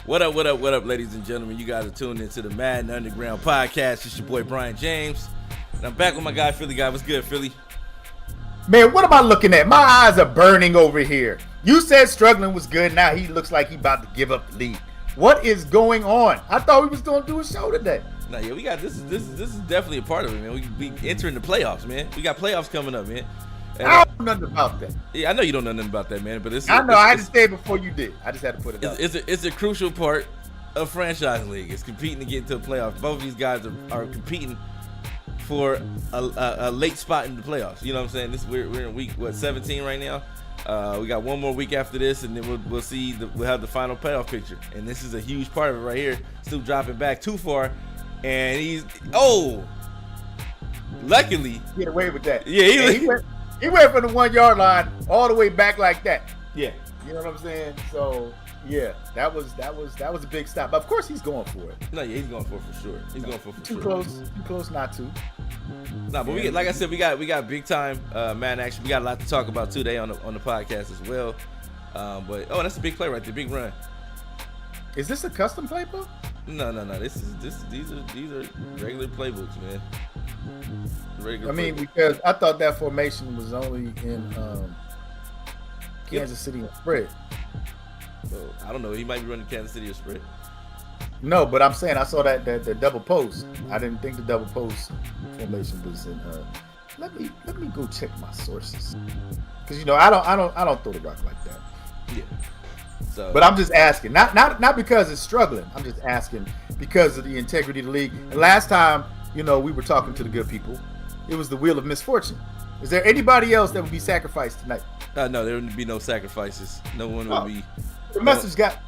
What up, ladies and gentlemen? You guys are tuned into the Madden Underground podcast. It's your boy, Brian James. And I'm back with my guy, Philly Guy. What's good, Philly? Man, what am I looking at? My eyes are burning over here. You said struggling was good. Now he looks like he about to give up the lead. What is going on? I thought we was going to do a show today. Nah, yeah, we got this is definitely a part of it, man. We entering the playoffs, man. We got playoffs coming up, man. And I don't know nothing about that. Yeah, I know you don't know nothing about that, man. But I had to say it before you did. I just had to put it out. It's a crucial part of franchise league. It's competing to get into the playoffs. Both of these guys are competing for a late spot in the playoffs. You know what I'm saying? We're in week 17 right now. We got one more week after this, and then we'll see we'll have the final playoff picture. And this is a huge part of it right here. Still dropping back too far, and luckily get away with that. Yeah, he went from the 1 yard line all the way back like that. Yeah, you know what I'm saying? So yeah, that was a big stop. But of course he's going for it. No, yeah, he's going for sure. He's going for too sure. Too close not to. Nah, but like I said, we got big time man action. We got a lot to talk about today on the podcast as well. But that's a big play right there, big run. Is this a custom playbook? No. These are regular playbooks, man. Because I thought that formation was only in Kansas City and spread. So I don't know. He might be running Kansas City or spread. No, but I'm saying I saw that the double post. I didn't think the double post formation was in. Let me go check my sources, because I don't throw the rock like that. Yeah. So, but I'm just asking, not because it's struggling. I'm just asking because of the integrity of the league. And last time, we were talking to the good people. It was the wheel of misfortune. Is there anybody else that would be sacrificed tonight? No, there would be no sacrifices. No one would be. The message got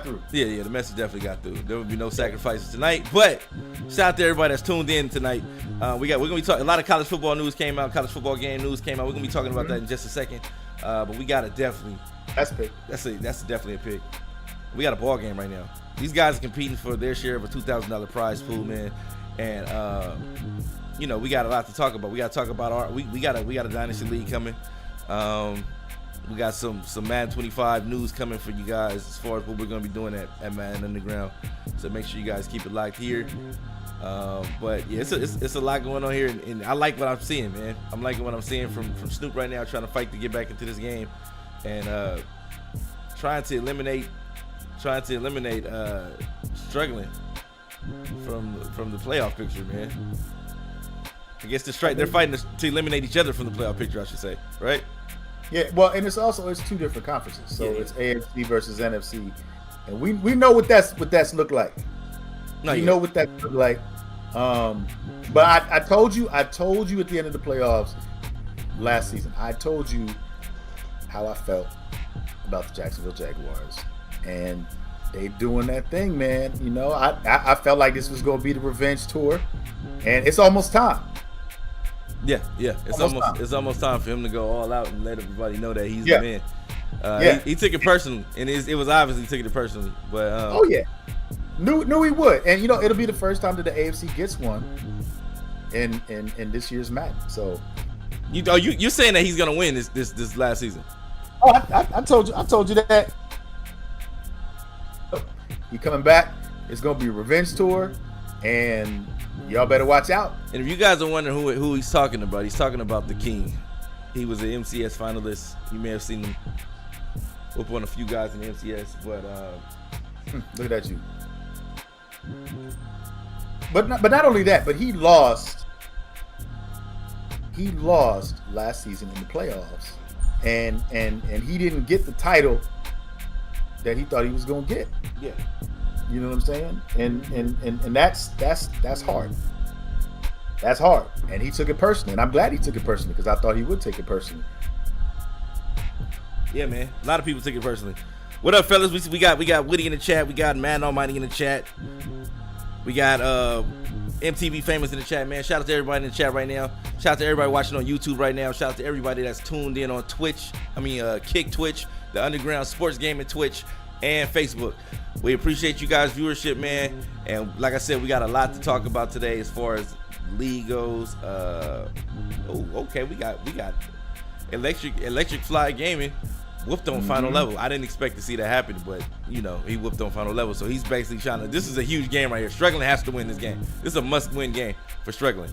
through. Yeah, the message definitely got through. There will be no sacrifices tonight. But shout out to everybody that's tuned in tonight. We're gonna be talking. A lot of college football news came out. College football game news came out. We're gonna be talking about that in just a second. But we gotta definitely. That's a pick. That's definitely a pick. We got a ball game right now. These guys are competing for their share of a $2,000 prize pool, man. And we got a lot to talk about. We got to talk about we got a dynasty league coming. We got some Madden 25 news coming for you guys as far as what we're going to be doing at Madden Underground. So make sure you guys keep it locked here. But yeah, it's a lot going on here, and I like what I'm seeing, man. I'm liking what I'm seeing from Snoop right now, trying to fight to get back into this game, and trying to eliminate struggling from the playoff picture, man. I guess they're fighting to eliminate each other from the playoff picture, I should say, right? Yeah, well, and it's two different conferences, so it's AFC versus NFC, and we know what that's look like. We know what that look like. But I told you at the end of the playoffs last season, I told you how I felt about the Jacksonville Jaguars, and they doing that thing, man. I felt like this was going to be the revenge tour, and it's almost time. Yeah, it's almost time for him to go all out and let everybody know that he's the man. He took it personally, and it was obvious he took it personally. But knew he would, and it'll be the first time that the AFC gets one in this year's Madden. So you're saying that he's gonna win this last season? Oh, I told you that. He coming back. It's gonna be a revenge tour, and y'all better watch out. And if you guys are wondering who he's talking about, he's talking about the King. He was an MCS finalist. You may have seen him whoop on a few guys in the MCS, but look at you. But not only that, but he lost last season in the playoffs, and he didn't get the title that he thought he was gonna get. Yeah. You know what I'm saying? And that's hard. That's hard. And he took it personally. And I'm glad he took it personally, because I thought he would take it personally. Yeah, man. A lot of people took it personally. What up, fellas? We got Woody in the chat. We got Man Almighty in the chat. We got MTV Famous in the chat, man. Shout out to everybody in the chat right now. Shout out to everybody watching on YouTube right now. Shout out to everybody that's tuned in on Twitch. Kick Twitch, the Underground Sports Gaming Twitch, and Facebook. We appreciate you guys' viewership, man. And like I said, we got a lot to talk about today as far as league goes. We got Electric Fly Gaming whooped on final level. I didn't expect to see that happen, but you know, he whooped on final level. So he's basically trying to. This is a huge game right here. Struggling has to win this game. This is a must-win game for Struggling.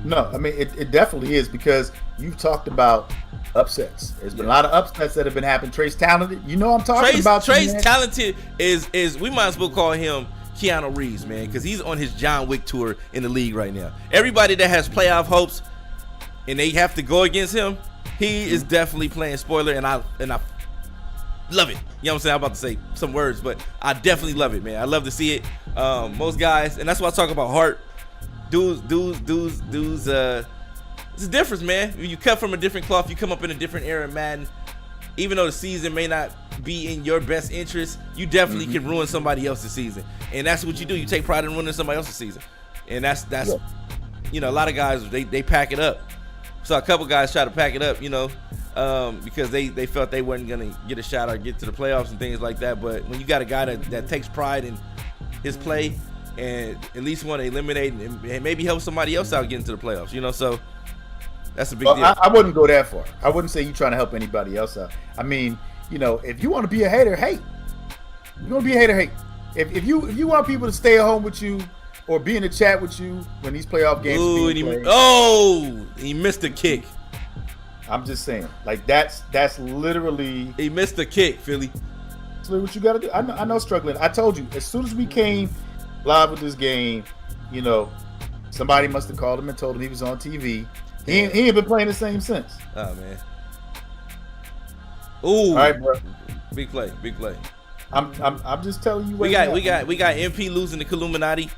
No, I mean it definitely is, because you've talked about upsets. There's been a lot of upsets that have been happening. Trey's talented. You know I'm talking about. Trey's talented is we might as well call him Keanu Reeves, man, because he's on his John Wick tour in the league right now. Everybody that has playoff hopes and they have to go against him, he is definitely playing spoiler, and I love it. You know what I'm saying? I'm about to say some words, but I definitely love it, man. I love to see it. Most guys, and that's why I talk about heart. Dudes, it's a difference, man. When you cut from a different cloth, you come up in a different era in Madden. Even though the season may not be in your best interest, you definitely can ruin somebody else's season. And that's what you do. You take pride in ruining somebody else's season. And that's you know, a lot of guys, they pack it up. So a couple guys try to pack it up, you know, because they felt they weren't going to get a shot or get to the playoffs and things like that. But when you got a guy that takes pride in his play and at least want to eliminate and maybe help somebody else out getting to the playoffs, you know, so that's a big deal. I wouldn't go that far. I wouldn't say you trying to help anybody else out. I mean, you know, if you want to be a hater, hate. You want to be a hater, hate. If you want people to stay at home with you or be in the chat with you when these playoff games are being played. He missed the kick. I'm just saying, like that's literally. He missed the kick, Philly. That's literally what you got to do. I know struggling. I told you, as soon as we came live with this game, you know, somebody must have called him and told him he was on TV. He ain't been playing the same since. Oh man. Ooh. All right, bro. Big play. I'm just telling you. We got MP losing to Illuminati.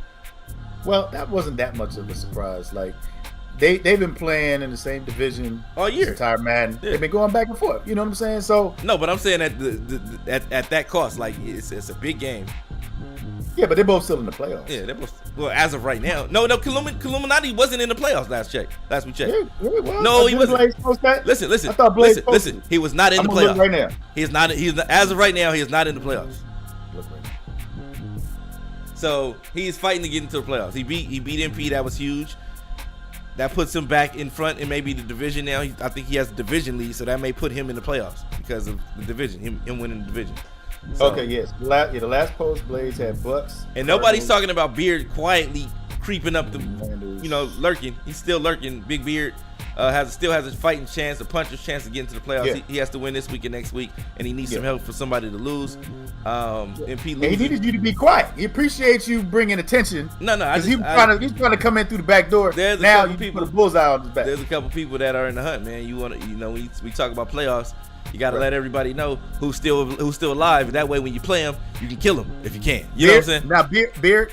Well, that wasn't that much of a surprise. Like they've been playing in the same division all year. Entire Madden. Yeah. They've been going back and forth. You know what I'm saying? So no, but I'm saying at that cost, like it's a big game. Yeah, but they're both still in the playoffs. Yeah, they're both. Well, as of right now, no, Illuminati wasn't in the playoffs last we checked. Yeah, really was. No, he wasn't. Listen. I thought Blaze listen. He was not in the playoffs right now. He's not. As of right now, he is not in the playoffs. So he's fighting to get into the playoffs. He beat MP. That was huge. That puts him back in front in maybe the division now. I think he has the division lead, so that may put him in the playoffs because of the division. Him winning the division. So, okay, yes. The last post, Blaze had Bucks. And nobody's talking about Beard quietly creeping up the, you know, lurking. He's still lurking. Big Beard still has a fighting chance, a puncher's chance to get into the playoffs. Yeah. He has to win this week and next week, and he needs some help for somebody to lose. MP loses. He needed you to be quiet. He appreciates you bringing attention. No, he's trying to come in through the back door. Now you put a bullseye on his back. There's a couple people that are in the hunt, man. You want to, you know, we talk about playoffs. You got to let everybody know who's still alive. That way, when you play them, you can kill them if you can. You know what I'm saying? Now, Beard,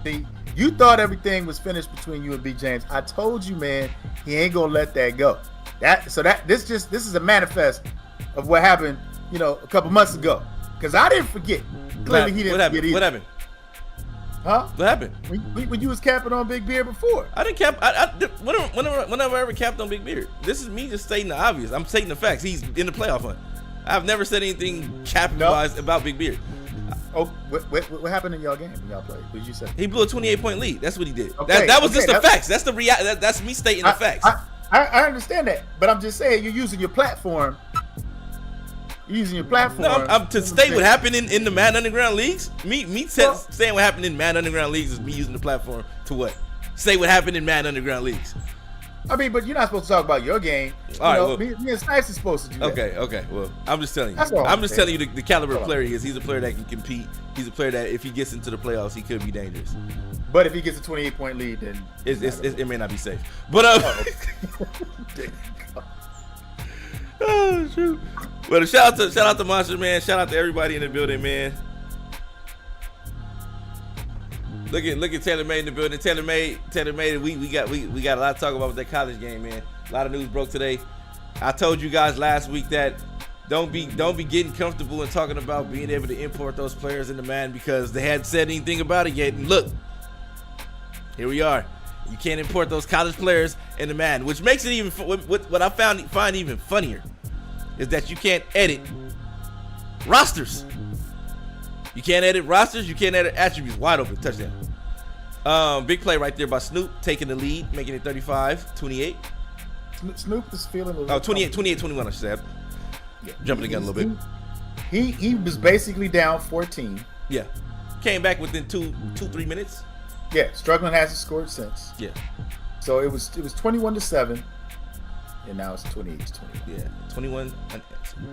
see, you thought everything was finished between you and B. James. I told you, man, he ain't gonna let that go. This is a manifest of what happened, you know, a couple months ago. Because I didn't forget. Clearly, he didn't forget either. What happened? Huh? What happened? When you was capping on Big Beard before. I didn't cap. Whenever I ever capped on Big Beard. This is me just stating the obvious. I'm stating the facts. He's in the playoff hunt. I've never said anything cap-wise about Big Beard. Oh, what happened in y'all game when y'all played? What did you say? He blew a 28-point lead. That's what he did. Okay, that was just the facts. That's the reality. That's me stating the facts. I understand that, but I'm just saying you're using your platform. No, I'm to state what happened in the Madden Underground leagues. Saying what happened in Madden Underground leagues is me using the platform to what? Say what happened in Madden Underground leagues. I mean, but you're not supposed to talk about your game. Me and Snipes is supposed to do that. Okay. Well, I'm just telling you. I'm just telling you the caliber of player he is. He's a player that can compete. He's a player that if he gets into the playoffs, he could be dangerous. But if he gets a 28-point lead, then it may not be safe. But oh shoot. Well, shout out to Monster, man. Shout out to everybody in the building, man. Look at Taylor Made in the building. Taylor Made. We got a lot to talk about with that college game, man. A lot of news broke today. I told you guys last week that don't be getting comfortable and talking about being able to import those players in the Madden because they hadn't said anything about it yet. And look, here we are. You can't import those college players in the Madden, which makes it even what I find even funnier is that you can't edit rosters. You can't edit rosters. You can't edit attributes. Wide open touchdown. Big play right there by Snoop taking the lead, making it 35-28. Snoop is feeling a little 28-21, I should say. Yeah. Jumping the gun a little bit. He was basically down 14. Yeah. Came back within 3 minutes. Yeah, struggling hasn't scored since. Yeah. So it was 21-7, and now it's 28-20. Yeah, 21 unanswered.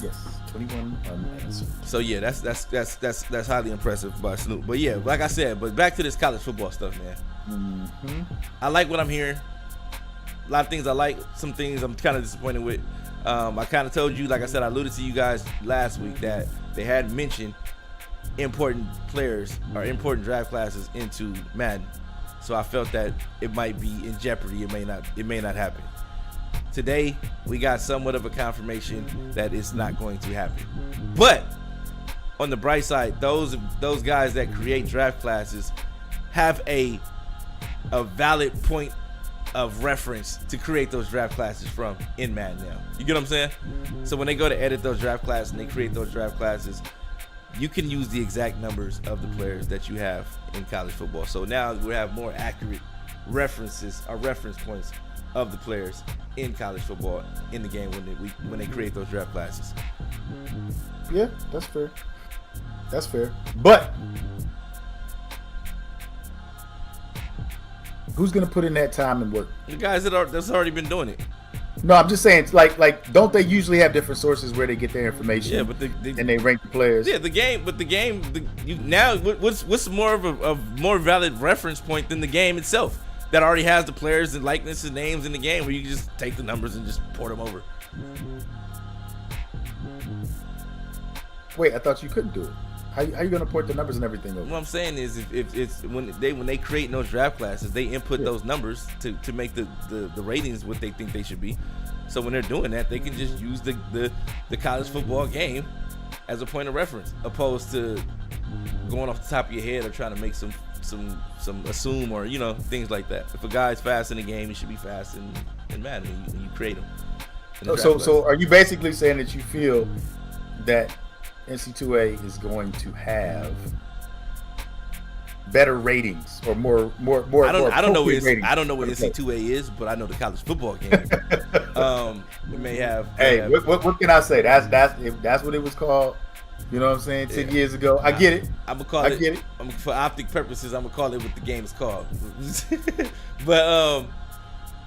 Yes, 21 unanswered. So yeah, that's highly impressive by Snoop. But yeah, like I said, but back to this college football stuff, man. Mm-hmm. I like what I'm hearing. A lot of things I like. Some things I'm kind of disappointed with. I kind of told you, like I said, I alluded to you guys last week that they had mentioned important players or important draft classes into Madden. So I felt that it might be in jeopardy. It may not happen. Today we got somewhat of a confirmation that it's not going to happen. But on the bright side, those guys that create draft classes have a valid point of reference to create those draft classes from in Madden now. You get what I'm saying? So when they go to edit those draft classes and they create those draft classes, you can use the exact numbers of the players that you have in college football. So now we have more accurate references or reference points of the players in college football in the game when they create those draft classes. Yeah, that's fair. That's fair. But who's gonna put in that time and work? The guys that's already been doing it. No, I'm just saying, like, don't they usually have different sources where they get their information? Yeah, but and they rank the players. Yeah, what's more of a more valid reference point than the game itself that already has the players and likenesses and names in the game where you can just take the numbers and just port them over. Wait, I thought you couldn't do it. How you gonna port the numbers and everything over? What I'm saying is, if it's when they create those draft classes, they input those numbers to make the ratings what they think they should be. So when they're doing that, they can just use the college football game as a point of reference, opposed to going off the top of your head or trying to make some assume or things like that. If a guy's fast in the game, he should be fast in Madden when you create him. So are you basically saying that you feel that NC2A is going to have better ratings or more? I don't know what NC2A is, but I know the college football game. It may have. Hey, what can I say? That's what it was called. You know what I'm saying? 10 years ago. I get it. I'm gonna call it. Get it. For optic purposes, I'm gonna call it what the game is called. But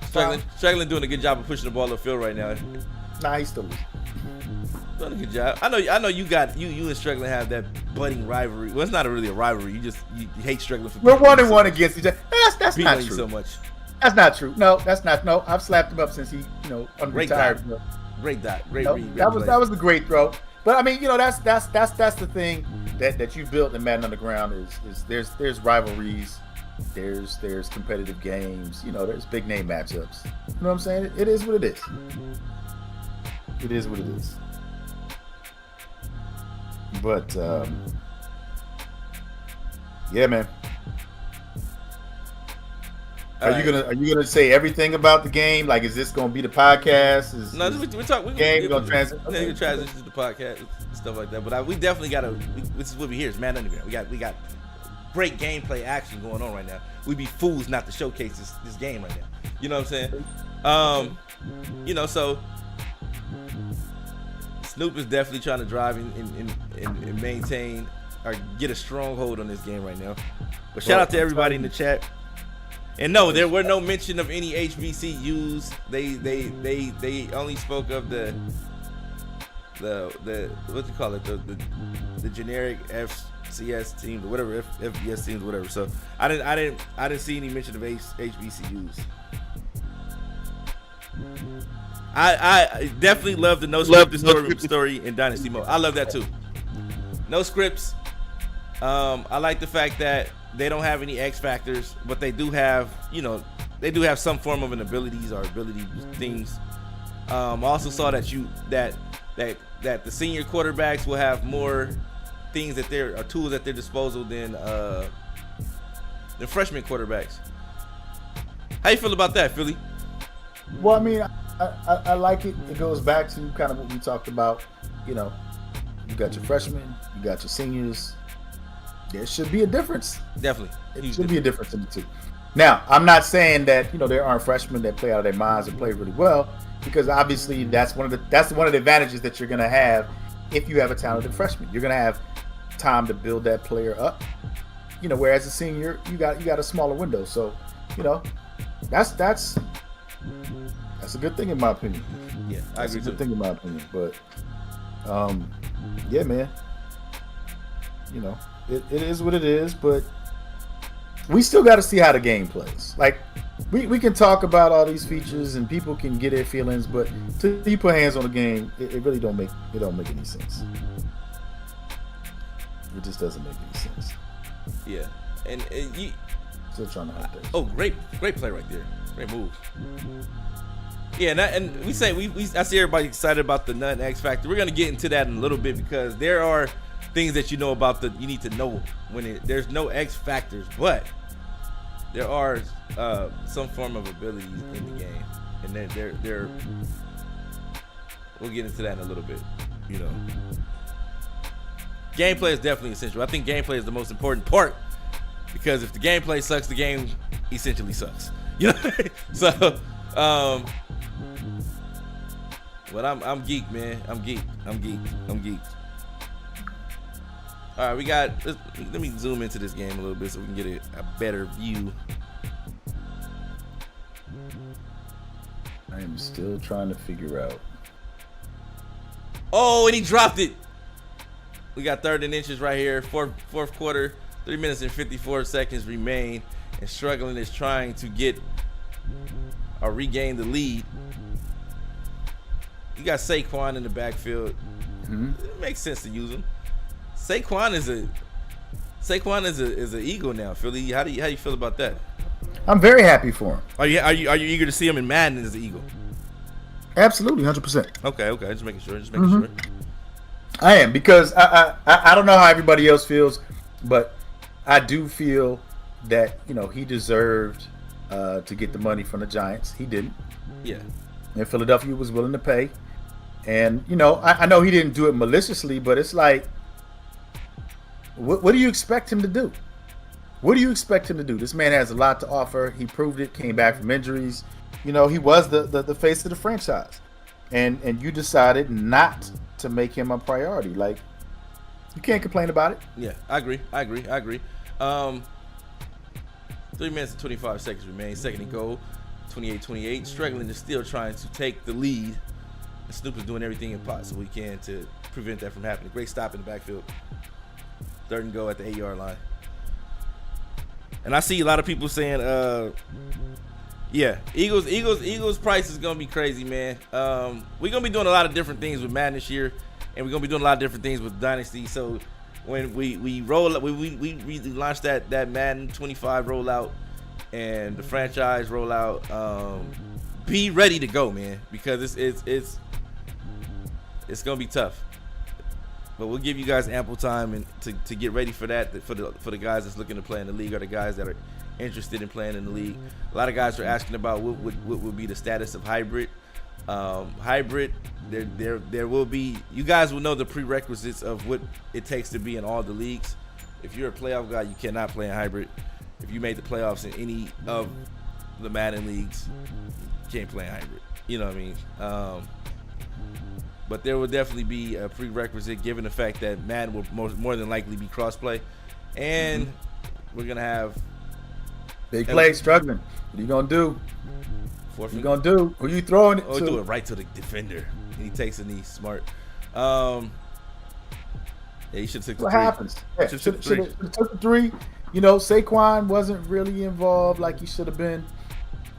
struggling doing a good job of pushing the ball upfield right now. Nah, he's still losing. Done a good job. I know you got you and Struggling have that budding rivalry. Well, it's not really a rivalry. You hate Struggling for. We're 1-1 against each other. That's not true. So much. That's not true. No, that's not. No, I've slapped him up since he retired. Great dot. Great no, read. That was a great throw. But I mean, that's the thing that you built in Madden Underground is there's rivalries, there's competitive games, there's big name matchups. You know what I'm saying? It is what it is. It is what it is. But yeah, man. Are you gonna say everything about the game? Like, is this gonna be the podcast? We're talking. We're gonna transition. Okay. Transition to the podcast and stuff like that. But we definitely gotta. This is what we hear. It's Madden Underground. We got great gameplay action going on right now. We'd be fools not to showcase this game right now. You know what I'm saying? So Snoop is definitely trying to drive and maintain or get a stronghold on this game right now. But shout out to everybody in the chat. And no, there were no mention of any HBCUs. They only spoke of the what you call it, the generic FCS teams or whatever, FBS teams, whatever. So I didn't see any mention of HBCUs. I definitely love the no script story in Dynasty mode. I love that too. No scripts. I like the fact that they don't have any X factors, but they do have, some form of ability things. Also saw that the senior quarterbacks will have more things tools at their disposal than freshman quarterbacks. How you feel about that, Philly? Well, I mean, I like it. It goes back to kind of what we talked about. You got your freshmen, you got your seniors. There should be a difference. Definitely. It should be a difference in the two. Now, I'm not saying that, there aren't freshmen that play out of their minds and play really well. because obviously that's one of the advantages that you're going to have if you have a talented freshman. You're going to have time to build that player up. Whereas a senior, you got a smaller window. So, that's a good thing in my opinion. Yeah, I agree. That's a good thing in my opinion. But, yeah, man. It is what it is. But we still got to see how the game plays. Like, we can talk about all these features and people can get their feelings, but till you put hands on the game, it really don't make any sense. It just doesn't make any sense. Yeah, and you still trying to help that. Oh, great play right there. Great move. Yeah, and I see everybody excited about the Nut and X Factor. We're gonna get into that in a little bit because there are things that you need to know when there's no X factors, but there are some form of abilities in the game, and they're we'll get into that in a little bit. Gameplay is definitely essential. I think gameplay is the most important part because if the gameplay sucks, the game essentially sucks. So, but I'm geek, man. I'm geek. All right, let me zoom into this game a little bit so we can get a better view. I am still trying to figure out. Oh, and he dropped it. We got 3rd and inches right here. Fourth quarter, 3 minutes and 54 seconds remain, and struggling is trying to get or regain the lead. You got Saquon in the backfield. Mm-hmm. It makes sense to use him. Saquon is an Eagle now. Philly, how do you feel about that? I'm very happy for him. Are you eager to see him in Madden as an Eagle? Absolutely, 100%. Okay, just making sure. Sure. I am, because I don't know how everybody else feels, but I do feel that he deserved to get the money from the Giants. He didn't. Yeah. And Philadelphia was willing to pay, and I know he didn't do it maliciously, but it's like, what do you expect him to do? What do you expect him to do? This man has a lot to offer. He proved it. Came back from injuries. He was the face of the franchise, and you decided not to make him a priority. Like, you can't complain about it. Yeah, I agree. 3 minutes and 25 seconds remain. Second and goal. 28-28. Struggling to still trying to take the lead. And Snoop is doing everything possible he can to prevent that from happening. Great stop in the backfield. 3rd and goal at the 8-yard line. And I see a lot of people saying, Eagles price is gonna be crazy, man. We're gonna be doing a lot of different things with Madden this year, and we're gonna be doing a lot of different things with Dynasty. So when we roll up, we launched that Madden 25 rollout and the franchise rollout. Be ready to go, man, because it's gonna be tough. But we'll give you guys ample time and to get ready for that, for the guys that's looking to play in the league or the guys that are interested in playing in the league. A lot of guys are asking about what would be the status of hybrid. Hybrid, there will be. You guys will know the prerequisites of what it takes to be in all the leagues. If you're a playoff guy, you cannot play in hybrid. If you made the playoffs in any of the Madden leagues, you can't play in hybrid. You know what I mean? But there will definitely be a prerequisite given the fact that Madden will more than likely be crossplay, and we're gonna have big play struggling. What are you gonna do? What you gonna do? Who you throwing it to? Do it right to the defender, and he takes a knee. Smart. Yeah, he should have took the what three. Happens? Yeah, should have took the 3. Saquon wasn't really involved like he should have been,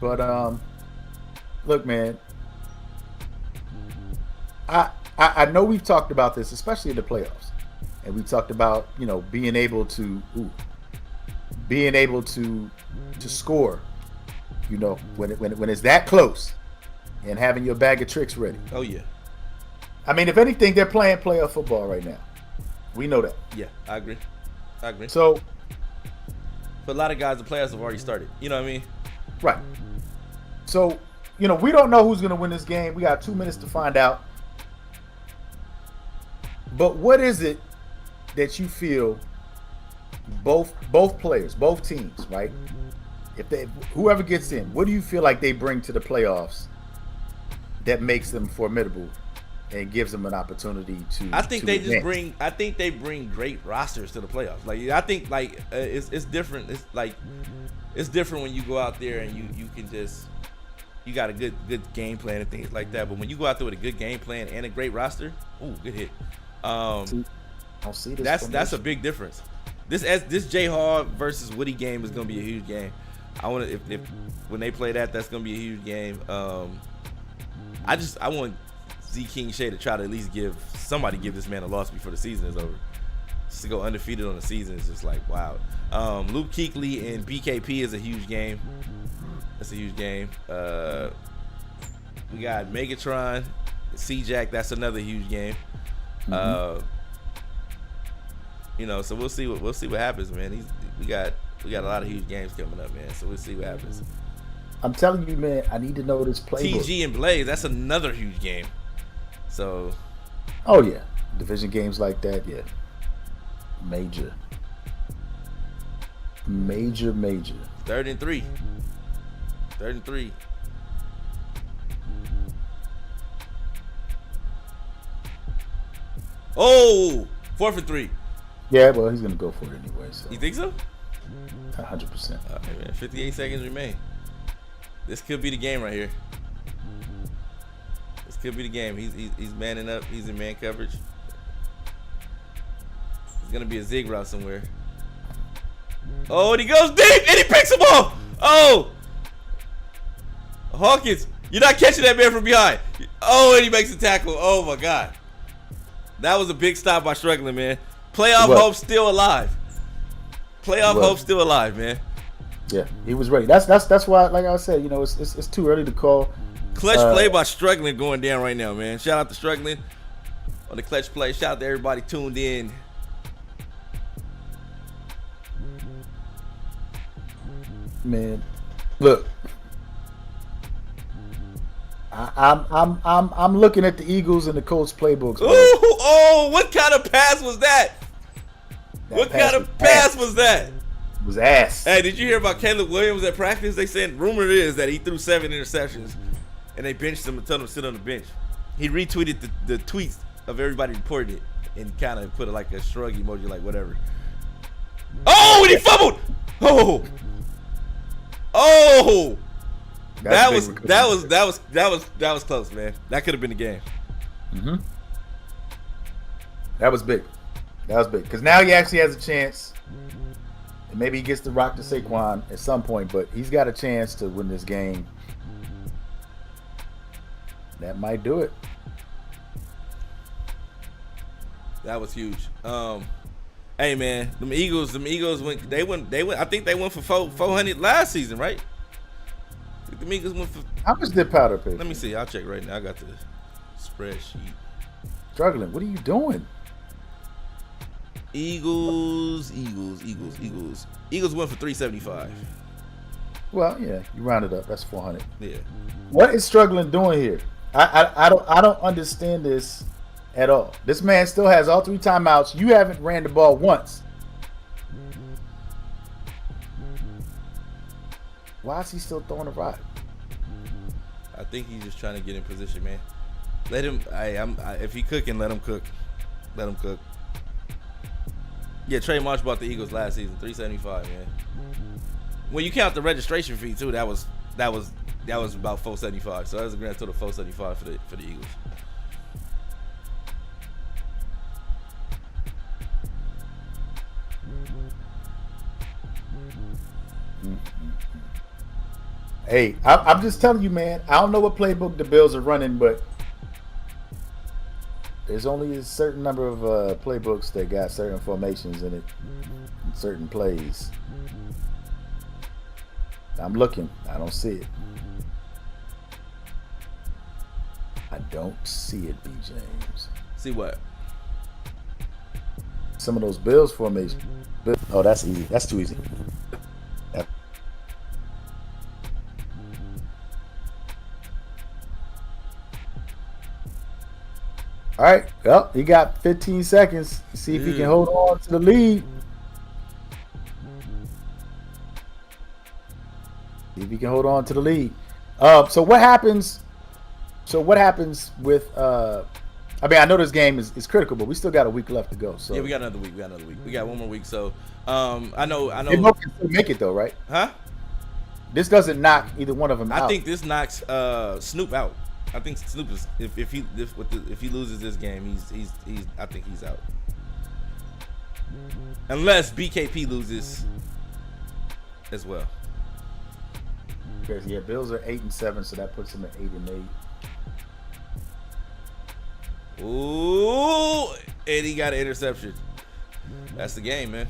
but look, man. I know we've talked about this, especially in the playoffs, and we talked about being able to score, when it's that close, and having your bag of tricks ready. Oh yeah. I mean, if anything, they're playing playoff football right now. We know that. Yeah, I agree. So, but a lot of guys, the playoffs have already started. You know what I mean? Right. So, we don't know who's going to win this game. We got 2 minutes to find out. But what is it that you feel both players, both teams, right? Whoever gets in, what do you feel like they bring to the playoffs that makes them formidable and gives them an opportunity to. I think they advance. just bring. I think they bring great rosters to the playoffs. Like I think it's different. It's like it's different when you go out there and you can just you got a good game plan and things like that. But when you go out there with a good game plan and a great roster, ooh, good hit. I'll see this. That's a big difference. This J Hall versus Woody game is gonna be a huge game. I want to if when they play that's gonna be a huge game. I want Z King Shea to try to at least give this man a loss before the season is over. Just to go undefeated on the season is just like wow. Luke Kuechly and BKP is a huge game. That's a huge game. We got Megatron, C-Jack. That's another huge game. So we'll see what happens, man. We got a lot of huge games coming up, man. So we'll see what happens. I'm telling you, man. I need to know this playbook. TG and Blaze. That's another huge game. So. Oh yeah, division games like that, yeah. Major. 3rd and 3. Oh, 4th and 3. Yeah, well, he's gonna go for it anyway. So. You think so? 100%. All right, man. 58 seconds remain. This could be the game right here. This could be the game. He's manning up. He's in man coverage. It's gonna be a zig route somewhere. Oh, and he goes deep and he picks him off. Oh, Hawkins, you're not catching that man from behind. Oh, and he makes a tackle. Oh my God, that was a big stop by Struggling, man. Playoff hope still alive. Hope still alive, man. Yeah, he was ready. That's why, like I said, it's too early to call. Clutch play by Struggling going down right now, man. Shout out to Struggling on the clutch play. Shout out to everybody tuned in. Man, look, I'm looking at the Eagles and the Colts playbooks. Oh, what kind of pass was that? What kind of pass was that? It was ass. Hey, did you hear about Caleb Williams at practice? They said rumor is that he threw 7 interceptions, and they benched him and told him to sit on the bench. He retweeted the tweets of everybody reporting it and kind of put like a shrug emoji, like whatever. Oh, and he fumbled. Oh. That was close, man. That could have been the game. Mm-hmm. That was big. Because now he actually has a chance. And maybe he gets to rock to Saquon at some point, but he's got a chance to win this game. That might do it. That was huge. Hey man, them Eagles went. They went. I think they went for 400 last season, right? I think the Eagles went for. How much did Powder pay? Let me see. I'll check right now. I got the spreadsheet. Struggling. What are you doing? Eagles went for 375. Well, yeah, you round it up. That's 400. Yeah. What is Struggling doing here? I don't understand this at all. This man still has all 3 timeouts. You haven't ran the ball once. Why is he still throwing a rock? I think he's just trying to get in position, man. Let him. If he cooking, let him cook. Let him cook. Yeah, Trey Marsh bought the Eagles last season, 375, man. When you count the registration fee too, that was about 475. So that was a grand total of 475 for the Eagles. Hey, I'm just telling you, man. I don't know what playbook the Bills are running, but there's only a certain number of playbooks that got certain formations in it, and certain plays. I'm looking. I don't see it. I don't see it, B. James. See what? Some of those Bills formations. Oh, that's easy. That's too easy. All right. Well, he got 15 seconds. See if he can hold on to the lead. See if he can hold on to the lead. So what happens So what happens with? I mean, I know this game is critical, but we still got a week left to go. So yeah, we got another week. We got one more week. So I know. They both can still make it though, right? Huh? This doesn't knock either one of them out. I think this knocks Snoop out. I think Snoop is if he loses this game, he's I think he's out. Unless BKP loses as well. Because yeah, Bills are 8-7, so that puts them at 8-8. Ooh, and he got an interception. That's the game, man.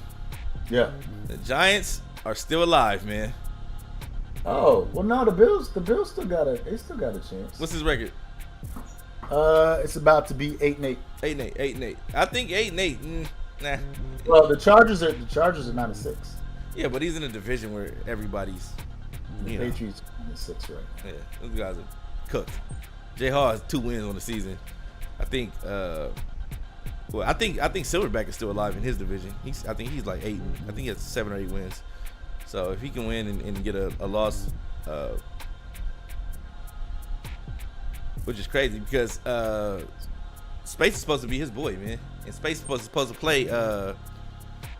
Yeah. The Giants are still alive, man. Oh well, no, the Bills still got a chance. What's his record? It's about to be 8-8. 8-8. I think 8-8. Nah. Well, the Chargers are 9-6. Yeah, but he's in a division where everybody's. The Patriots 9-6, right? Yeah, those guys are cooked. Jay Hall has 2 wins on the season. I think. I think Silverback is still alive in his division. I think he's like 8. I think he has 7 or 8 wins. So if he can win and get a loss, which is crazy because Space is supposed to be his boy, man, and Space is supposed to play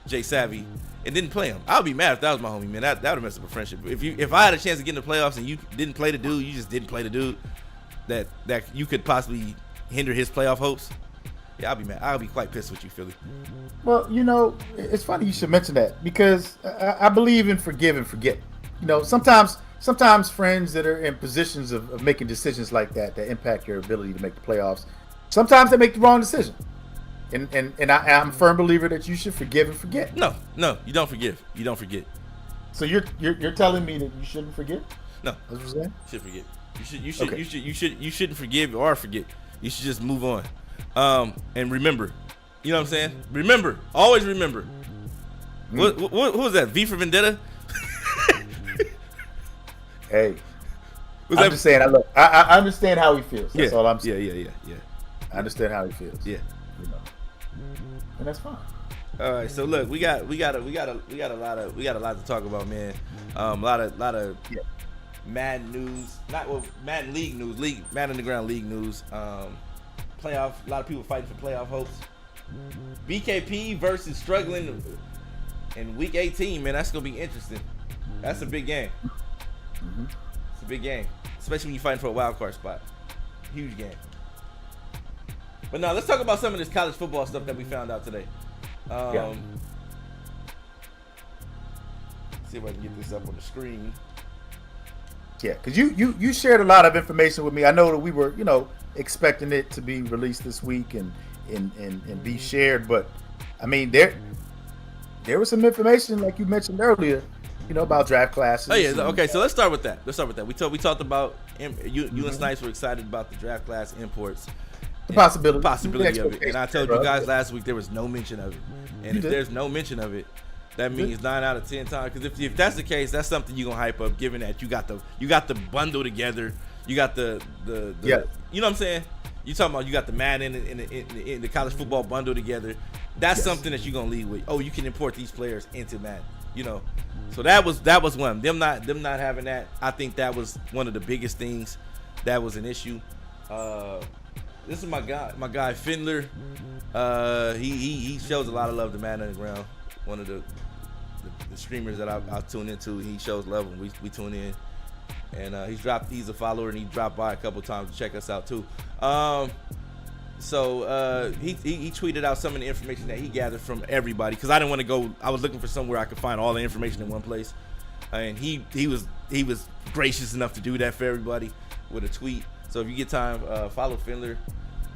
Jay Savvy and didn't play him. I would be mad if that was my homie, man. That would have messed up a friendship. If I had a chance to get in the playoffs and you didn't play the dude, you just didn't play the dude that you could possibly hinder his playoff hopes. Yeah, I'll be mad. I'll be quite pissed with you, Philly. Well, it's funny you should mention that because I believe in forgive and forget. Sometimes friends that are in positions of making decisions like that impact your ability to make the playoffs, sometimes they make the wrong decision. And I'm a firm believer that you should forgive and forget. No, you don't forgive. You don't forget. So you're telling me that you shouldn't forget? No, that's what you're saying. You should forget. You shouldn't forgive or forget. You should just move on. And remember, you know what I'm saying? Remember, always remember. Who was that? V for Vendetta? Hey, I'm just saying. I understand how he feels. That's all I'm saying. Yeah. I understand how he feels. Yeah, and that's fine. All right, so look, we got a lot to talk about, man. A lot of Madden news, Madden League news, Madden Underground League news. Playoff, a lot of people fighting for playoff hopes. BKP versus struggling in week 18, man. That's gonna be interesting. That's a big game. It's a big game, especially when you're fighting for a wild card spot. Huge game. But now let's talk about some of this college football stuff that we found out today. See if I can get this up on the screen. Yeah, because you shared a lot of information with me. I know that we were, expecting it to be released this week and be shared, but I mean there was some information like you mentioned earlier, about draft classes. Oh yeah, okay. So let's start with that. We talked about you and Snipes were excited about the draft class imports. The possibility of it. And I told you guys last week there was no mention of it. And if there's no mention of it, that means 9 out of 10 times. Because if that's the case, that's something you're gonna hype up. Given that you got the bundle together, you got the you know what I'm saying. You talking about you got the Madden in the college football bundle together. That's something that you're gonna lead with. Oh, you can import these players into Madden. So that was one. Them not having that. I think that was one of the biggest things that was an issue. This is my guy Findler. He shows a lot of love to Madden Underground. One of the streamers that I tune into. He shows love when we tune in, and he's a follower and he dropped by a couple times to check us out too. So he tweeted out some of the information that he gathered from everybody because I didn't want to go. I was looking for somewhere I could find all the information in one place, and he was gracious enough to do that for everybody with a tweet. So if you get time, follow Findler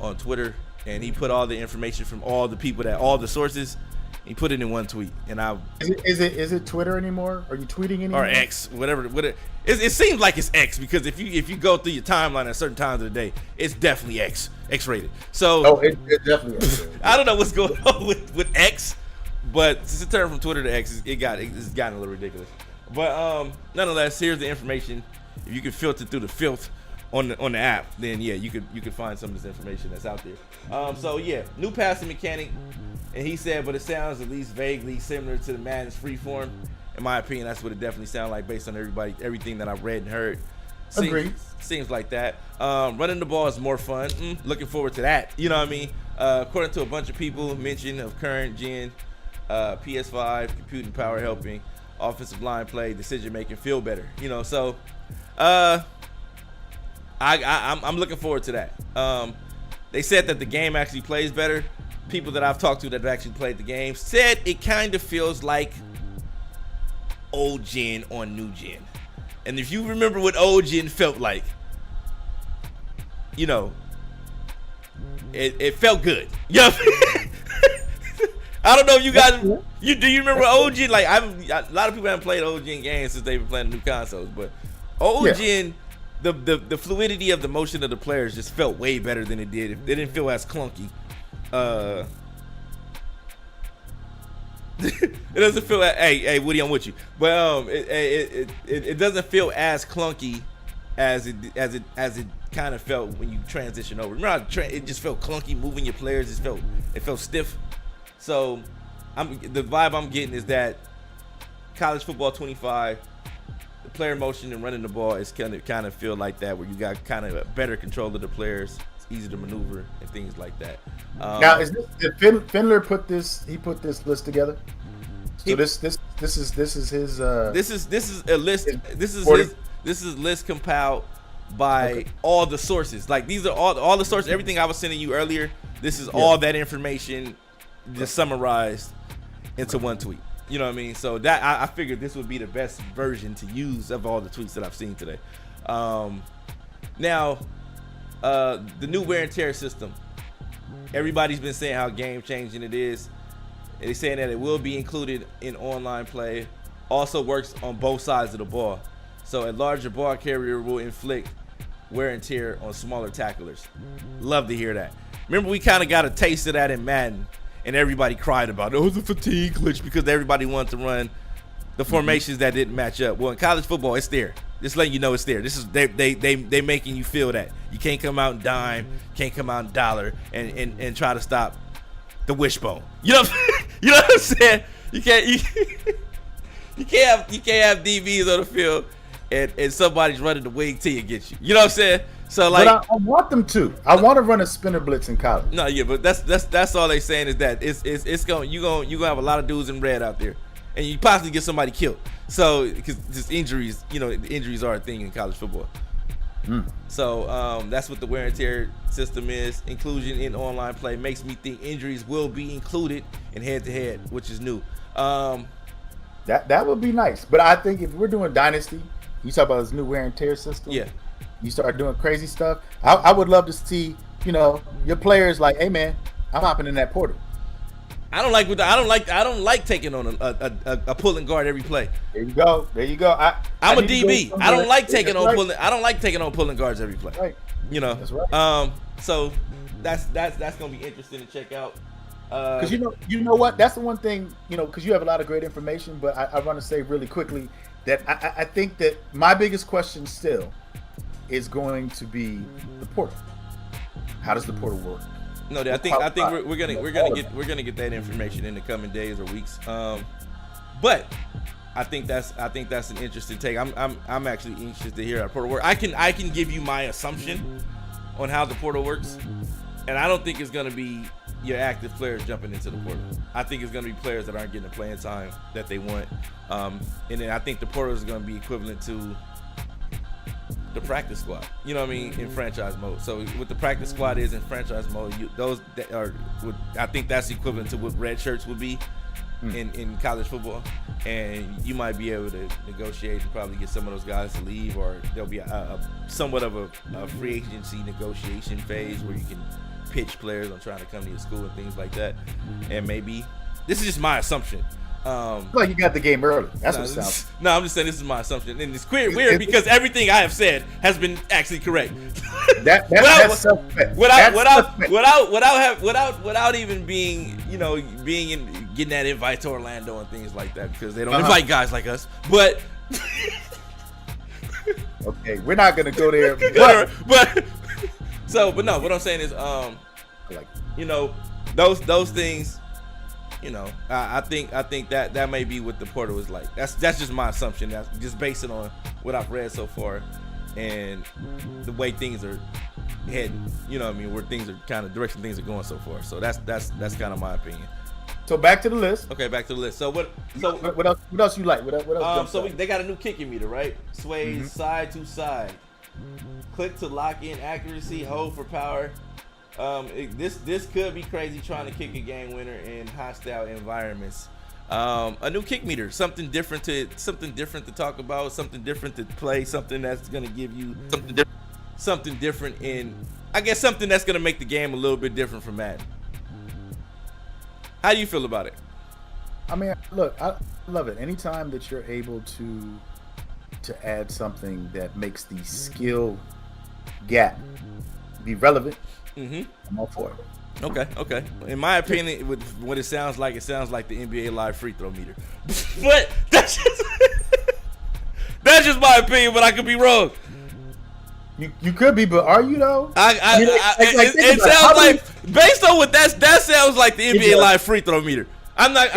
on Twitter, and he put all the information from all the people all the sources. He put it in one tweet, and is it Twitter anymore? Are you tweeting anymore? Or X, whatever. It seems like it's X because if you go through your timeline at certain times of the day, it's definitely X-rated. So it's definitely X-rated. I don't know what's going on with X, but since it turned from Twitter to X, it's gotten a little ridiculous. But nonetheless, here's the information. If you can filter through the filth on the app, then yeah, you could find some of this information that's out there. So yeah, new passing mechanic. And he said, but it sounds at least vaguely similar to the Madden's freeform. In my opinion, that's what it definitely sounds like based on everything that I've read and heard. Agreed. Seems like that. Running the ball is more fun. Looking forward to that. You know what I mean? According to a bunch of people, mention of current gen PS5 computing power helping offensive line play, decision making feel better. You know, so I'm looking forward to that. They said that the game actually plays better. People that I've talked to that have actually played the game said it kind of feels like old gen on new gen. And if you remember what old gen felt like, you know, it felt good. Yeah. I don't know if you guys, do you remember old gen? Like, a lot of people haven't played old gen games since they've been playing the new consoles, but old gen, the fluidity of the motion of the players just felt way better than it did. It didn't feel as clunky. It doesn't feel like, hey Woody, I'm with you, but it doesn't feel as clunky as it kind of felt when you transition over. Remember how it just felt clunky moving your players. It felt stiff. So the vibe I'm getting is that college football 25, the player motion and running the ball is kind of feel like that, where you got kind of a better control of the players. It's easy to maneuver and things like that. Now, did Findler put this list together? So this is his. This is a list. This is a list compiled by all the sources. Like, these are all the sources. Everything I was sending you earlier. This is all that information just summarized into one tweet. You know what I mean? So that I figured this would be the best version to use of all the tweets that I've seen today. Now, the new wear and tear system. Everybody's been saying how game changing it is. They're saying that it will be included in online play. Also works on both sides of the ball. So a larger ball carrier will inflict wear and tear on smaller tacklers. Love to hear that. Remember, we kind of got a taste of that in Madden, and everybody cried about it. Oh, it was a fatigue glitch because everybody wanted to run the formations that didn't match up. Well, in college football, it's there. Just letting you know it's there. This is they making you feel that you can't come out and dime, can't come out and dollar, and try to stop the wishbone. You know what I'm saying? You can't have DBs on the field and somebody's running the wing to you and get you. You know what I'm saying? So, like, but I want them to. I want to run a spinner blitz in college. No, yeah, but that's all they saying is that it's going you gonna have a lot of dudes in red out there, and you possibly get somebody killed. So, because just injuries, injuries are a thing in college football. So that's what the wear and tear system is. Inclusion in online play makes me think injuries will be included in head-to-head, which is new. That would be nice. But I think if we're doing Dynasty, you talk about this new wear and tear system. Yeah. You start doing crazy stuff. I would love to see, your players like, hey man, I'm hopping in that portal. I don't like taking on a pulling guard every play. There you go. I'm a DB. I don't like taking on pulling guards every play. Right. That's right. So that's gonna be interesting to check out. Because you know what? That's the one thing, because you have a lot of great information, but I want to say really quickly that I think that my biggest question still is going to be the portal. How does the portal work? No, I think we're gonna get that information in the coming days or weeks. But I think that's an interesting take. I'm actually interested to hear how the portal works. I can give you my assumption on how the portal works, and I don't think it's gonna be your active players jumping into the portal. I think it's gonna be players that aren't getting the playing time that they want, and then I think the portal is gonna be equivalent to the practice squad, you know what I mean, in franchise mode. So what the practice squad is in franchise mode, I think that's equivalent to what red shirts would be in college football, and you might be able to negotiate and probably get some of those guys to leave, or there'll be somewhat of a free agency negotiation phase where you can pitch players on trying to come to your school and things like that. And maybe this is just my assumption. Like you got the game early. That's what it sounds. No, I'm just saying this is my assumption, and it's weird because everything I have said has been actually correct. That's suspect. Without even being getting that invite to Orlando and things like that, because they don't invite guys like us. But okay, we're not gonna go there. But no, what I'm saying is, those things. I think that may be what the portal is like. That's just my assumption. That's just based it on what I've read so far. and the way things are heading. You know what I mean? Where things are kind of direction things are going so far. So that's kind of my opinion. So back to the list. Okay, back to the list. So what else you like? What else? They got a new kicking meter, right? Sways side to side. Click to lock in accuracy. Hold for power. This could be crazy trying to kick a game winner in hostile environments. A new kick meter, something different to talk about, something different to play, something that's gonna give you something different in, I guess, something that's gonna make the game a little bit different from Madden. How do you feel about it? I mean, look, I love it. Anytime that you're able to add something that makes the skill gap be relevant, I'm all for it. Okay. In my opinion, with what it sounds like the NBA Live free throw meter. But that's just my opinion, but I could be wrong. You could be, but are you though? It sounds like, based on what that sounds like the NBA Live free throw meter. I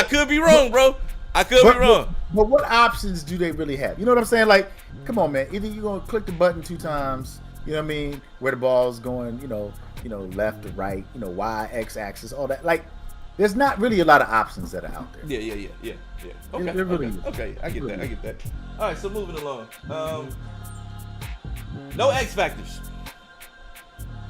could be wrong, bro. I could be wrong. But what options do they really have? You know what I'm saying? Like, come on, man. Either you're gonna click the button 2 times, you know what I mean, where the ball's going, you know, left or right, Y, X axis, all that. Like, there's not really a lot of options that are out there. Yeah. Okay, I get that. All right, so moving along. No X factors.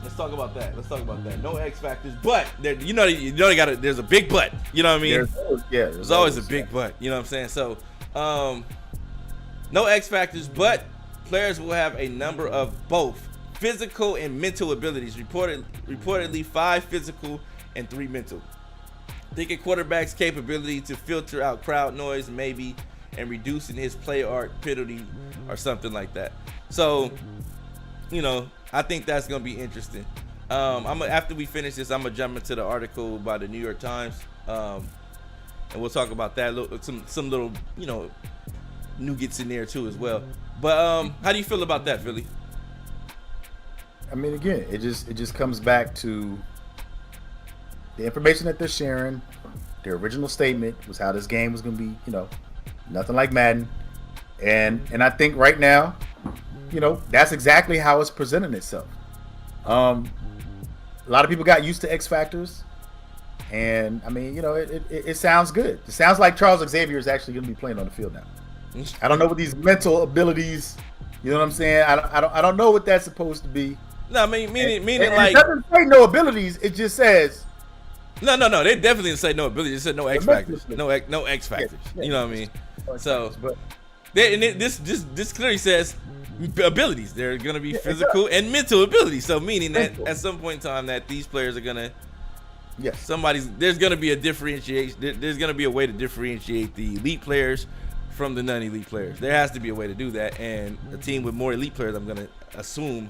Let's talk about that. No X factors, but there, you know they got there's a big but. You know what I mean? There's always a big but. You know what I'm saying? So, no X factors, but players will have a number of both physical and mental abilities. Reportedly 5 physical and 3 mental. Think a quarterback's capability to filter out crowd noise, maybe, and reducing his play art penalty or something like that. So, I think that's gonna be interesting. After we finish this, I'm gonna jump into the article by the New York Times, and we'll talk about that. Some little, nuggets in there too as well. But how do you feel about that, Philly? I mean, again, it just comes back to the information that they're sharing. Their original statement was how this game was gonna be, nothing like Madden, and I think right now, that's exactly how it's presenting itself. A lot of people got used to X factors, and I mean, it sounds good. It sounds like Charles Xavier is actually going to be playing on the field now. I don't know what these mental abilities, you know what I'm saying? I don't know what that's supposed to be. No, meaning like, it doesn't say no abilities. It just says no. They definitely didn't say no abilities. It said no X factors. No X factors. Yeah. You know what I mean? So, this clearly says abilities. They're going to be physical and mental abilities. So meaning that at some point in time that these players are going to, there's going to be a differentiation. There's going to be a way to differentiate the elite players from the non-elite players. There has to be a way to do that. And a team with more elite players, I'm going to assume,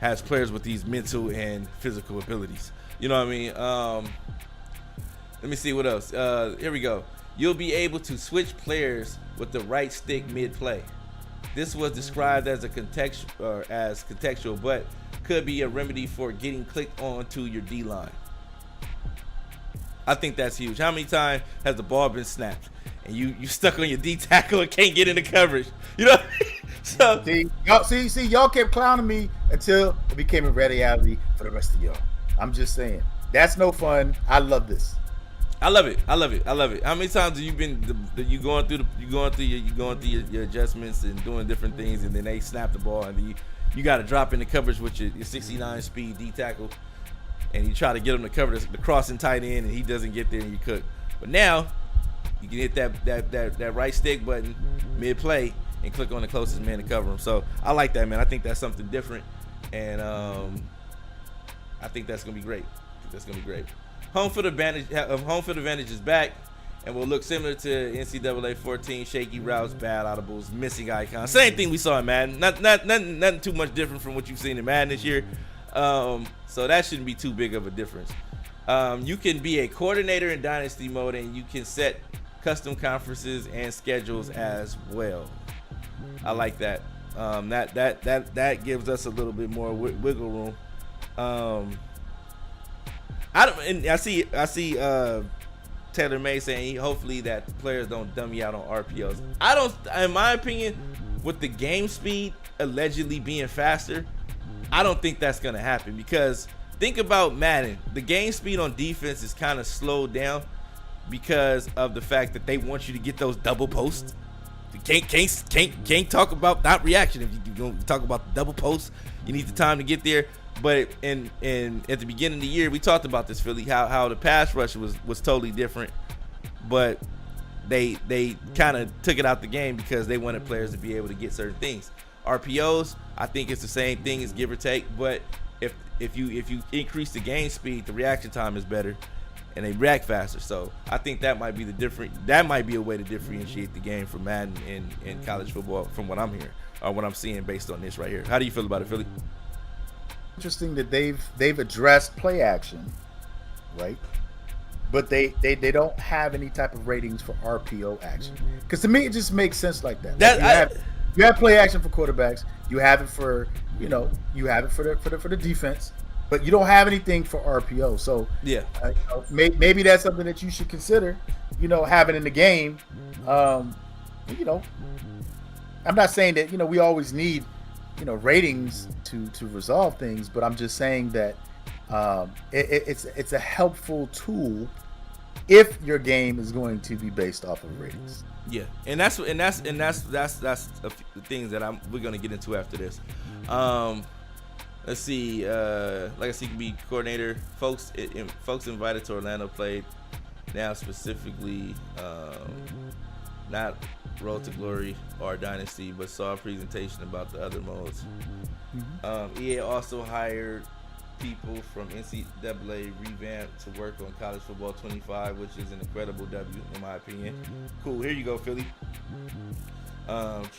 has players with these mental and physical abilities. You know what I mean? Let me see what else. Here we go. You'll be able to switch players with the right stick mid-play. This was described as contextual, but could be a remedy for getting clicked onto your D-line. I think that's huge. How many times has the ball been snapped and you stuck on your D tackle and can't get into coverage? You know? So see, y'all kept clowning me until it became a reality for the rest of y'all. I'm just saying, that's no fun. I love this. I love it. How many times have you been you going through your adjustments and doing different things, and then they snap the ball, and you got to drop into coverage with your 69 speed D tackle, and you try to get him to cover the crossing tight end, and he doesn't get there, and you cook. But now you can hit that right stick button mid play and click on the closest man to cover him. So I like that, man. I think that's something different, and I think that's gonna be great. Home field advantage is back and will look similar to NCAA 14. Shaky routes, bad audibles, missing icons. Same thing we saw in Madden. Nothing too much different from what you've seen in Madden this year. So that shouldn't be too big of a difference. You can be a coordinator in Dynasty mode, and you can set custom conferences and schedules as well. I like that. That gives us a little bit more wiggle room. I see Taylor May saying hopefully that players don't dummy out on RPOs. In my opinion, with the game speed allegedly being faster, I don't think that's going to happen, because think about Madden. The game speed on defense is kind of slowed down because of the fact that they want you to get those double posts. You can't talk about not reaction. If you don't talk about the double posts, you need the time to get there. But in at the beginning of the year, we talked about this, Philly, how the pass rush was totally different. But they kind of took it out the game because they wanted players to be able to get certain things. RPOs, I think it's the same thing as give or take, but if you increase the game speed, the reaction time is better and they react faster. So I think that might be a way to differentiate the game from Madden and college football from what I'm hearing or what I'm seeing based on this right here. How do you feel about it, Philly? Interesting that they've addressed play action, right? But they don't have any type of ratings for RPO action. Because to me, it just makes sense like that. You have play action for quarterbacks. You have it for the defense, but you don't have anything for RPO. So yeah, maybe that's something that you should consider. Having in the game. I'm not saying that we always need ratings to resolve things, but I'm just saying that it's a helpful tool if your game is going to be based off of ratings. Yeah, and that's the things that we're gonna get into after this. Let's see. Like I see, be coordinator. Folks invited to Orlando played. Now specifically, not Road to Glory or Dynasty, but saw a presentation about the other modes. EA also hired people from NCAA revamp to work on College Football 25, which is an incredible W in my opinion. Cool. Here you go, Philly.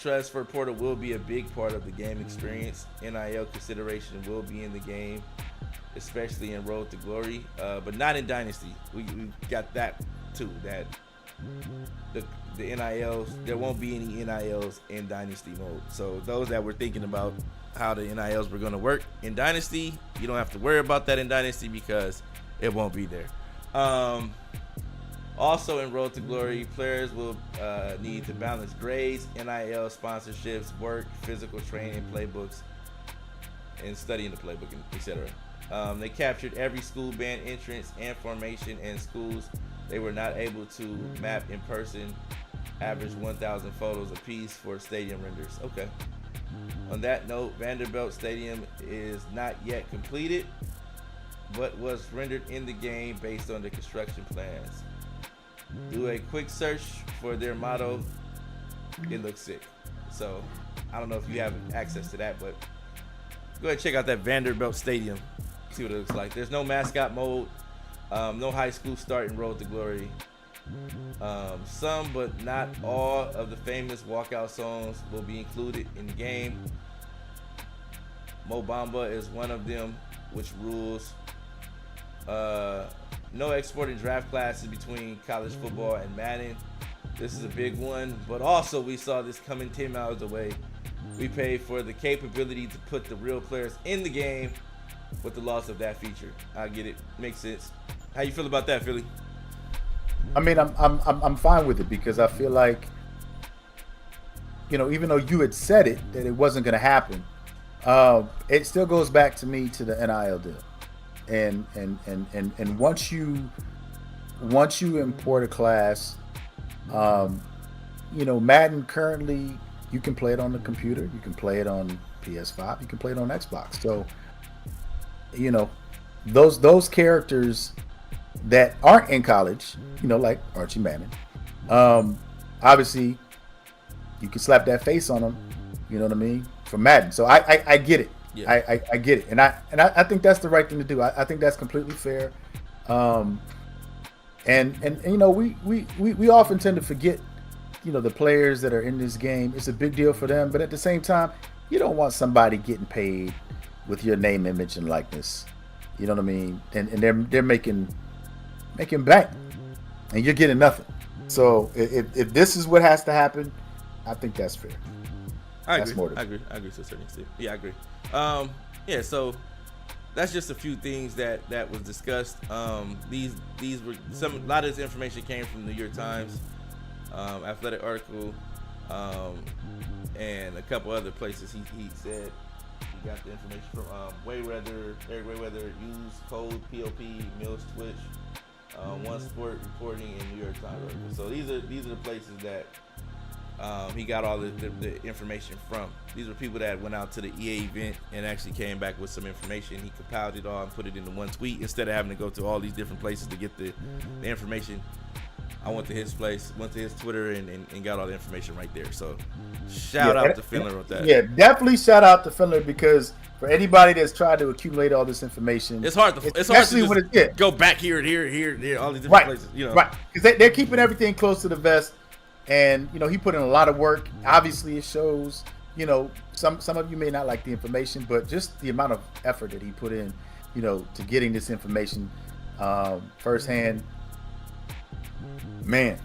Transfer portal will be a big part of the game experience. NIL consideration will be in the game, especially in Road to Glory, but not in Dynasty. We got that too. That the NILs, there won't be any NILs in Dynasty mode. So those that were thinking about how the NILs were going to work in Dynasty, you don't have to worry about that in Dynasty because it won't be there. Also in Road to Glory, players will need to balance grades, NIL sponsorships, work, physical training, playbooks, and studying the playbook, etc. They captured every school band entrance and formation, and schools they were not able to map in person averaged 1,000 photos apiece for stadium renders. Okay. On that note, Vanderbilt Stadium is not yet completed, but was rendered in the game based on the construction plans. Do a quick search for their motto. It looks sick. So I don't know if you have access to that, but go ahead and check out that Vanderbilt Stadium. See what it looks like. There's no mascot mode. No high school start in Road to Glory. Some, but not all, of the famous walkout songs will be included in the game. Mo Bamba is one of them, which rules. No exporting draft classes between college football and Madden. This is a big one, but also we saw this coming 10 miles away. We paid for the capability to put the real players in the game with the loss of that feature. I get it. Makes sense. How you feel about that, Philly? I mean, I'm fine with it because I feel like, even though you had said it that it wasn't going to happen, it still goes back to me to the NIL deal, and once you import a class, Madden currently you can play it on the computer, you can play it on PS5, you can play it on Xbox. So, those characters that aren't in college, like Archie Manning, obviously you can slap that face on them, you know what I mean, for Madden. So I get it. Yeah. I get it, and I think that's the right thing to do. I think that's completely fair. And we often tend to forget, the players that are in this game. It's a big deal for them, but at the same time, you don't want somebody getting paid with your name, image, and likeness. You know what I mean? And they're making bank, and you're getting nothing. So if this is what has to happen, I think that's fair. I agree to a certain extent. Yeah, I agree. So that's just a few things that was discussed. These were a lot of this information came from the New York Times, athletic article. and a couple other places. He said he got the information from Eric Wayweather, Use Code, POP, Mills Twitch, One Sport Reporting, and New York Times. So these are the places that he got all the information from. These were people that went out to the EA event and actually came back with some information. He compiled it all and put it into one tweet instead of having to go to all these different places to get the information. I went to his place, went to his Twitter, and got all the information right there. So shout out to Finler with that. Yeah, definitely shout out to Finler, because for anybody that's tried to accumulate all this information, it's hard to go back here, all these different places. Right, because they're keeping everything close to the vest. And, he put in a lot of work. Obviously, it shows, some of you may not like the information, but just the amount of effort that he put in, to getting this information firsthand. Man,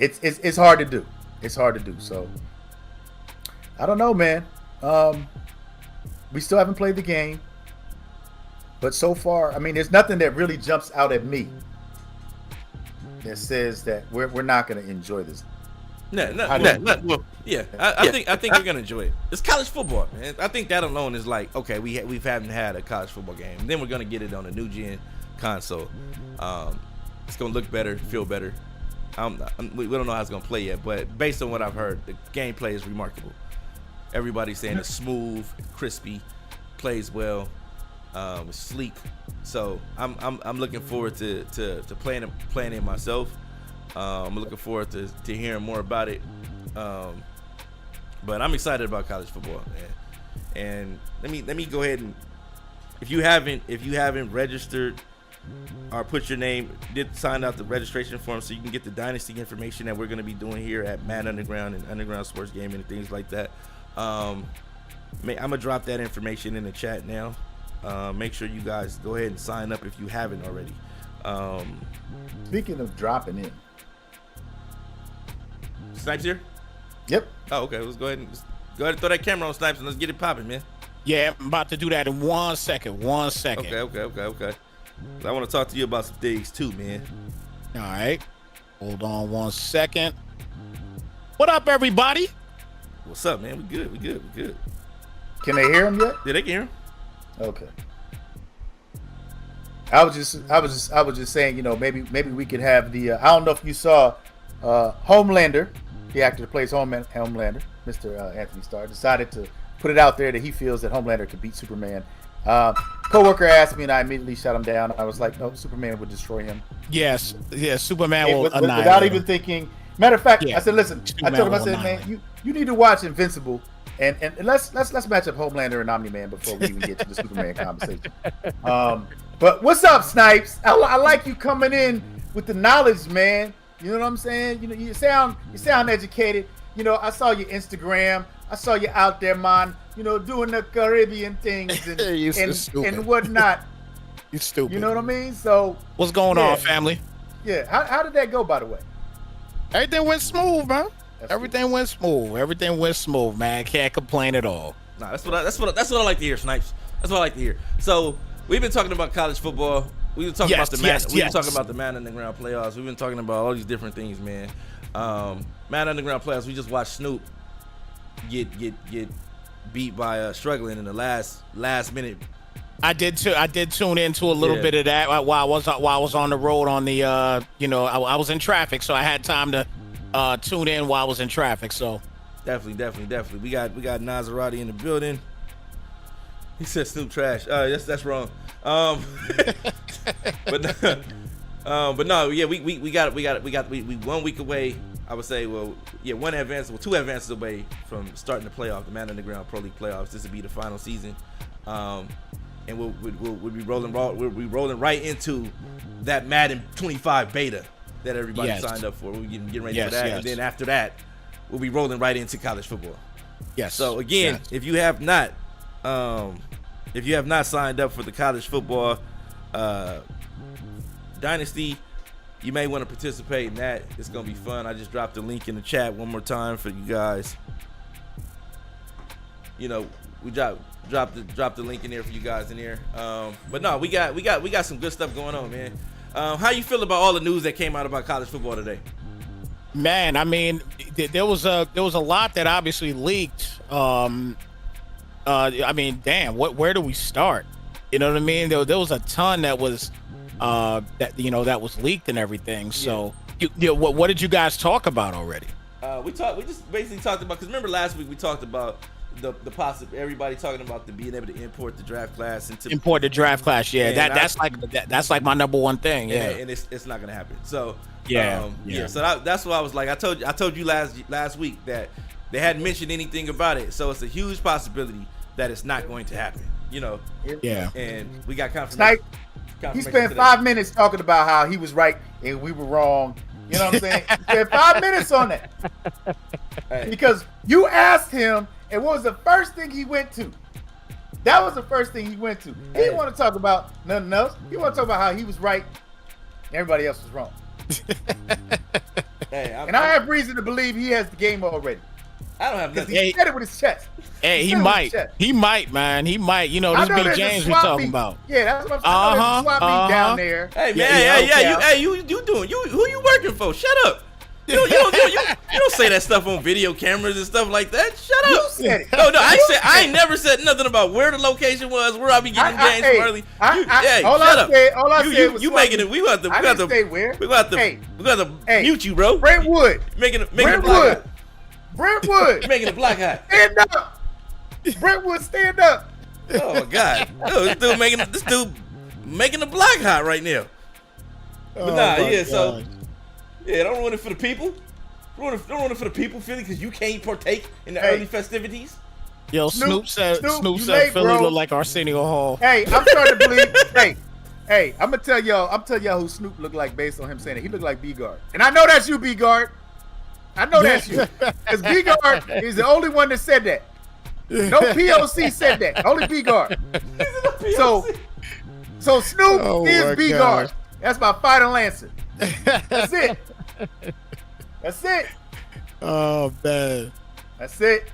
it's hard to do. It's hard to do. So, I don't know, man. We still haven't played the game. But so far, I mean, there's nothing that really jumps out at me that says that we're not going to enjoy this. Well, yeah, I think you're going to enjoy it. It's college football, man. I think that alone is like, okay, we haven't had a college football game. Then we're going to get it on a new gen console. It's going to look better, feel better. We don't know how it's going to play yet, but based on what I've heard, the gameplay is remarkable. Everybody's saying it's smooth, crispy, plays well, it's sleek. So I'm looking forward to playing it myself. I'm looking forward to hearing more about it. But I'm excited about college football, man. And let me go ahead and if you haven't registered or put your name, sign out the registration form so you can get the dynasty information that we're going to be doing here at Madden Underground and Underground Sports Gaming and things like that. I'm gonna drop that information in the chat now. Make sure you guys go ahead and sign up if you haven't already. Speaking of dropping in, Snipes here? Yep. Oh, okay. Let's go ahead and throw that camera on, Snipes, and let's get it popping, man. Yeah, I'm about to do that in 1 second. 1 second. Okay. I want to talk to you about some things too, man. All right. Hold on 1 second. What up, everybody? What's up, man? We good. Can they hear him yet? Yeah, they can hear him. Okay. I was just saying, maybe we could have the. I don't know if you saw, Homelander, the actor that plays Homelander, Mr. Anthony Starr, decided to put it out there that he feels that Homelander can beat Superman. Coworker asked me, and I immediately shut him down. I was like, no, Superman would destroy him. Yes, Superman will annihilate without him. even thinking. Matter of fact, yeah. I said, listen, Superman I told him, I said, man, you need to watch Invincible, and let's match up Homelander and Omni-Man before we even get to the Superman conversation. But what's up, Snipes? I like you coming in with the knowledge, man. You know what I'm saying? You sound educated. I saw your Instagram. I saw you out there, man. Doing the Caribbean things and whatnot. You stupid. You know what I mean? So what's going on, family? Yeah. How did that go, by the way? Everything went smooth, man. Everything went smooth, man. Can't complain at all. Nah, that's what I like to hear, Snipes. That's what I like to hear. So we've been talking about college football. We've been talking about the Madden. We've been talking about the Madden Underground playoffs. We've been talking about all these different things, man. Madden Underground playoffs. We just watched Snoop get beat by struggling in the last minute. I did tune into a little bit of that while I was on the road on the I was in traffic, so I had time to tune in while I was in traffic. So definitely. We got Nazarati in the building. He said Snoop trash. That's wrong. But no, yeah, we got 1 week away. I would say, two advances away from starting the playoff, the Madden Underground Pro League playoffs. This will be the final season, and we'll be rolling right into that Madden 25 beta that everybody signed up for. We're getting ready for that, and then after that, we'll be rolling right into college football. Yes. So again, if you have not signed up for the college football dynasty, you may want to participate in that. It's gonna be fun. I just dropped the link in the chat one more time for you guys. We dropped the link in there for you guys in there. But no, we got some good stuff going on, man. How you feel about all the news that came out about college football today? Man, I mean, there was a lot that obviously leaked. I mean, damn, where do we start? You know what I mean? There was a ton that was that was leaked and everything. So, what did you guys talk about already? We just basically talked about, because remember last week we talked about the possible, everybody talking about being able to import the draft class into import the draft class. Yeah, that's like my number one thing. Yeah, and it's not gonna happen. So yeah. So that's why I was like, I told you last week that they hadn't mentioned anything about it. So it's a huge possibility that it's not going to happen. You know. Yeah. And we got confirmation. He spent 5 minutes talking about how he was right and we were wrong. You know what I'm saying? He spent 5 minutes on that. Hey. Because you asked him, and what was the first thing he went to? That was the first thing he went to. He didn't want to talk about nothing else. He want to talk about how he was right and everybody else was wrong. And I have reason to believe he has the game already. I don't have nothing. He said it with his chest. Hey, he might. He might, man. He might. You know, this big James we talking about. Yeah, that's what I'm saying. There's a swap meet down there. Hey, man, you doing? Who you working for? Shut up. You don't say that stuff on video cameras and stuff like that. Shut up. You said it. No, I ain't never said nothing about where the location was, where I be getting games from early. All I said was you making it. We got to mute you, bro. Brentwood. Making it black. Brentwood. Making it black hot. Stand up. Brentwood, stand up. Oh my God. This dude making the black hot right now. But don't ruin it for the people. Don't ruin it for the people, Philly, because you can't partake in the early festivities. Yo, Snoop said Philly look like Arsenio Hall. Hey, I'm starting to believe. Hey, I'm gonna tell y'all who Snoop looked like based on him saying it. He looked like B-Guard. And I know that's you, B-Guard. I know that's you. Because B-Guard is the only one that said that. No POC said that. Only B-Guard. So Snoop is B-Guard. That's my fighter Lancer. That's it. That's it. Oh, man. That's it.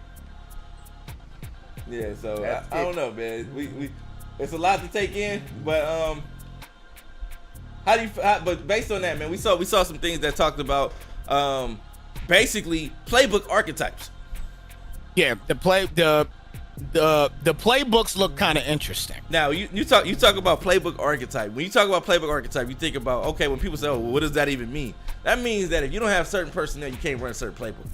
Yeah, so I don't know, man. We it's a lot to take in, but but based on that, man, we saw some things that talked about basically playbook archetypes. Yeah, the playbooks look kind of interesting. Now you talk about playbook archetype. When you talk about playbook archetype, you think about, okay, when people say, oh, well, what does that even mean? That means that if you don't have certain personnel, you can't run a certain playbook.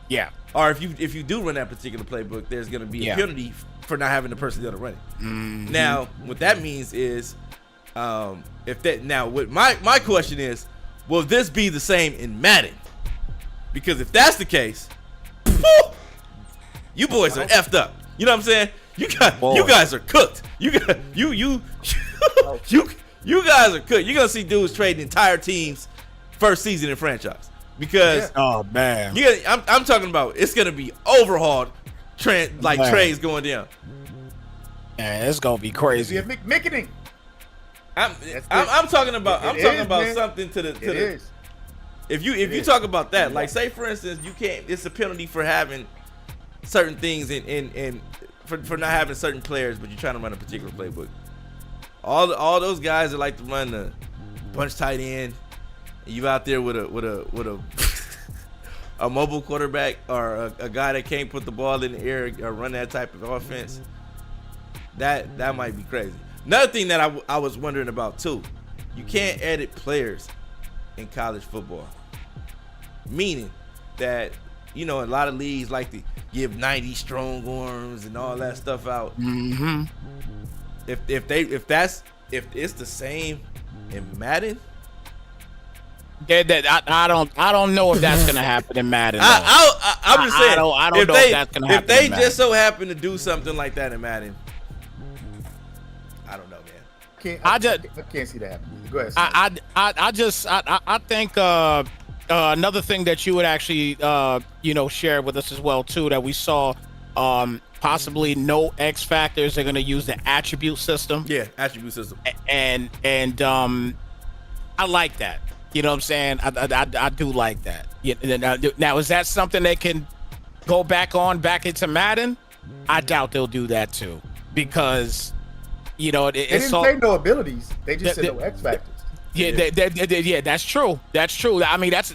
Yeah. Or if you do run that particular playbook, there's going to be a penalty for not having the personnel to run it. Mm-hmm. Now, what that means is, my question is, will this be the same in Madden? Because if that's the case, you boys are effed up. You know what I'm saying? You guys are cooked. You guys are cooked. You're gonna see dudes trading entire teams first season in franchise because oh man, I'm talking about it's gonna be overhauled, trades going down. Man, it's gonna be crazy. Mickening. I'm talking about something to the. If you talk about that, like say for instance, you can't. It's a penalty for having certain things for not having certain players, but you're trying to run a particular playbook. All those guys that like to run the bunch tight end, and you out there with a a mobile quarterback or a guy that can't put the ball in the air or run that type of offense. That might be crazy. Another thing that I was wondering about too, you can't edit players in college football, meaning that a lot of leagues like to give 90 strong arms and all that stuff out. Mm-hmm. If it's the same in Madden, I don't know if that's gonna happen in Madden. I'm just saying. I don't know if that's gonna happen. If they just so happen to do something like that in Madden, I don't know, man. I can't see that happening. Go ahead. I think another thing that you would actually share with us as well too, that we saw possibly no X factors. They're going to use the attribute system. Yeah, attribute system. And I like that. You know what I'm saying? I do like that. Now, is that something they can go back into Madden? I doubt they'll do that too, because they didn't say no abilities. They just said no X factors. Yeah, yeah, that's true. That's true. I mean, that's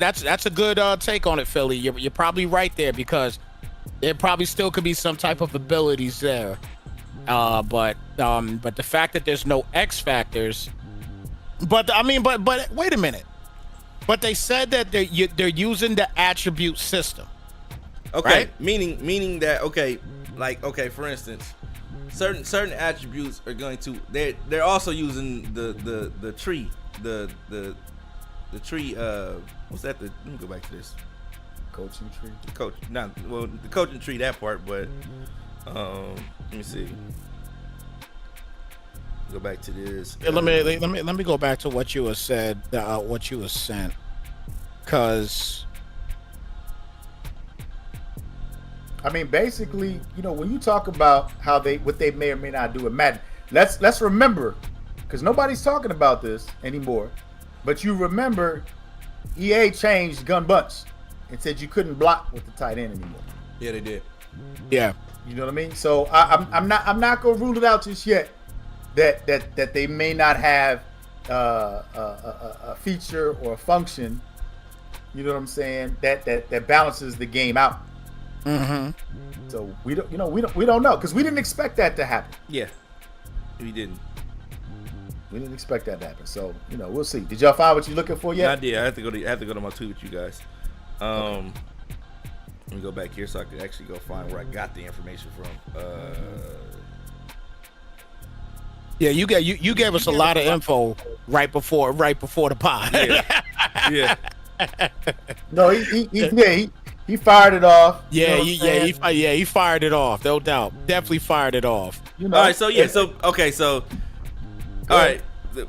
a good take on it, Philly. You're probably right there because there probably still could be some type of abilities there. But the fact that there's no X factors. But wait a minute. But they said that they're using the attribute system. Okay, right? meaning that for instance, certain attributes are going to they're also using the tree the tree what's that? Let me go back to this. Coaching tree. The coaching tree, that part, but let me see. Go back to this. Yeah, let me go back to what you said, what you sent, because I mean, basically, when you talk about what they may or may not do in Madden, let's remember, because nobody's talking about this anymore, but you remember EA changed gun bunch and said you couldn't block with the tight end anymore. Yeah, they did. Yeah, you know what I mean. So I'm not gonna rule it out just yet that they may not have a feature or a function. You know what I'm saying? That balances the game out. Mm-hmm. So we don't know because we didn't expect that to happen. Yeah, we didn't. We didn't expect that to happen. So we'll see. Did y'all find what you're looking for yet? I did. I have to go to my tweet with you guys. Okay. Let me go back here so I can actually go find where I got the information from. Yeah, you gave us a lot of info right before the pod. Yeah. No, he fired it off. Yeah, he fired it off. No doubt, definitely fired it off. All right, so all right,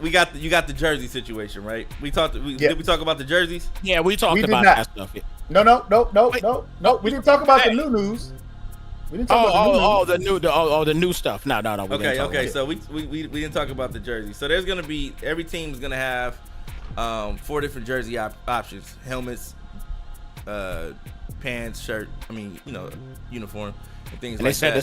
you got the jersey situation, right? Did we talk about the jerseys? Yeah, we talked about that stuff. Yeah. No. We didn't talk about the new news. We didn't talk about the new stuff. No. Okay. So we didn't talk about the jersey. So there's gonna be every team is gonna have 4 different jersey options: helmets, pants, shirt. Uniform and things like that. They said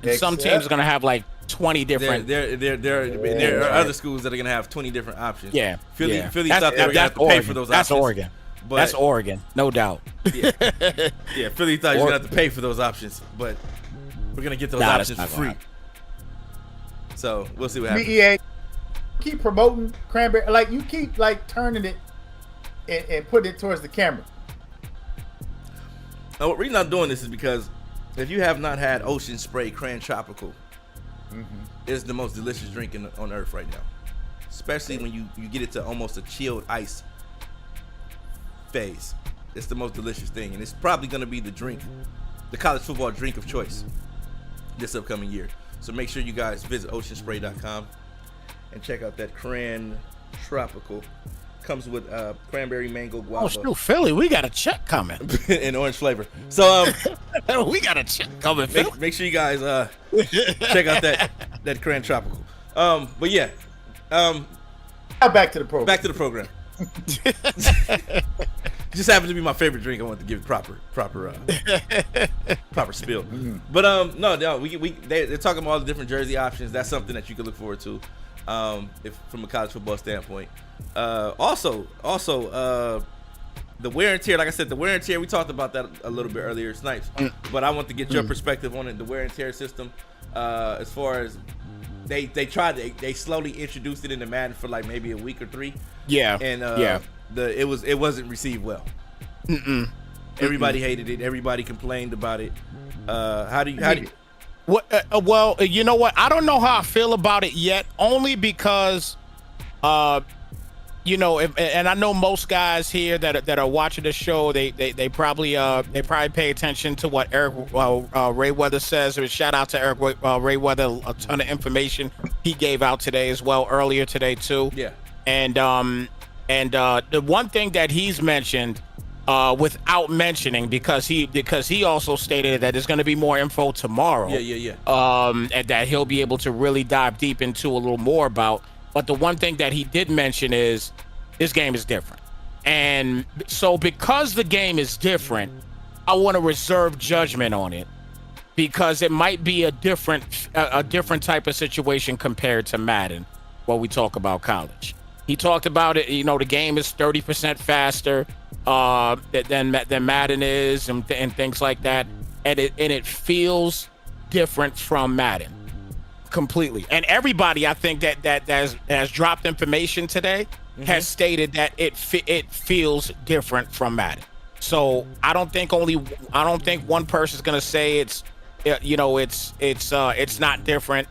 that some teams are gonna have like 20 different. There are other schools that are gonna have 20 different options. Yeah, Philly thought they were gonna have to pay for those options. That's Oregon. But that's Oregon, no doubt. Yeah, Philly thought you were gonna have to pay for those options, but we're gonna get those options for free. So we'll see what happens. EA, keep promoting cranberry, like you keep turning it and putting it towards the camera. Now, the reason I'm doing this is because if you have not had Ocean Spray Cran Tropical, it's the most delicious drink on earth right now. Especially when you get it to almost a chilled ice phase. It's the most delicious thing, and it's probably going to be the college football drink of choice this upcoming year. So make sure you guys visit oceanspray.com and check out that Cran Tropical. Comes with cranberry, mango, guava. Oh, shoot, Philly, we got a check coming. And orange flavor. So we got a check coming, Philly. Make sure you guys check out that Cran Tropical. But yeah. Back to the program. Back to the program. Just happens to be my favorite drink. I want to give it proper spill. But no, they're talking about all the different jersey options. That's something that you can look forward to, if from a college football standpoint. Also, the wear and tear. Like I said, the wear and tear. We talked about that a little bit earlier, Snipes. But I want to get your perspective on it. The wear and tear system, as far as they slowly introduced it into Madden for like maybe a week or 3. Yeah. And it wasn't received well. Everybody hated it. Everybody complained about it. How do you? Well, you know what? I don't know how I feel about it yet. Only because, and I know most guys here that are watching the show, they probably pay attention to what Eric Rayweather says. Or shout out to Eric Rayweather, a ton of information he gave out today as well, earlier today too. Yeah. And the one thing that he's mentioned, without mentioning, because he also stated that there's going to be more info tomorrow. Yeah. And that he'll be able to really dive deep into a little more about. But the one thing that he did mention is this game is different. And so because the game is different, I want to reserve judgment on it because it might be a different type of situation compared to Madden, when we talk about college. He talked about it. You know, the game is 30% faster than Madden is, and things like that, and it feels different from Madden completely. And everybody, I think that has dropped information today has stated that it feels different from Madden. So I don't think one person's gonna say it's not different,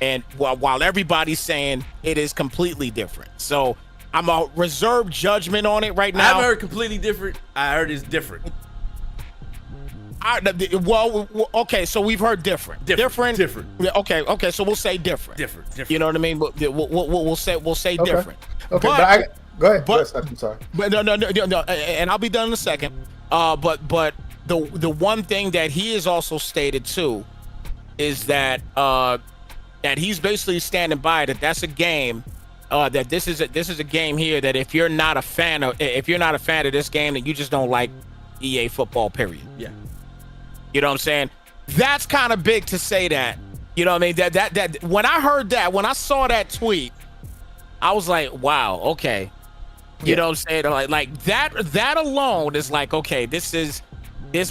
and while everybody's saying it is completely different. So I'm a reserved judgment on it right now. I haven't heard completely different. I heard it's different. Okay, so we've heard different. Okay, so we'll say different. Different. You know what I mean? We'll say okay. different. Okay, go ahead. I'm sorry. But no, and I'll be done in a second. But the one thing that he has also stated too is that that he's basically standing by that. That's a game. That this is a game here that if you're not a fan of this game, then you just don't like EA football. Period. Yeah. You know what I'm saying? That's kind of big to say that. You know what I mean? That when I heard that, when I saw that tweet, I was like, wow, okay. You know what I'm saying? Like that alone is like, okay, this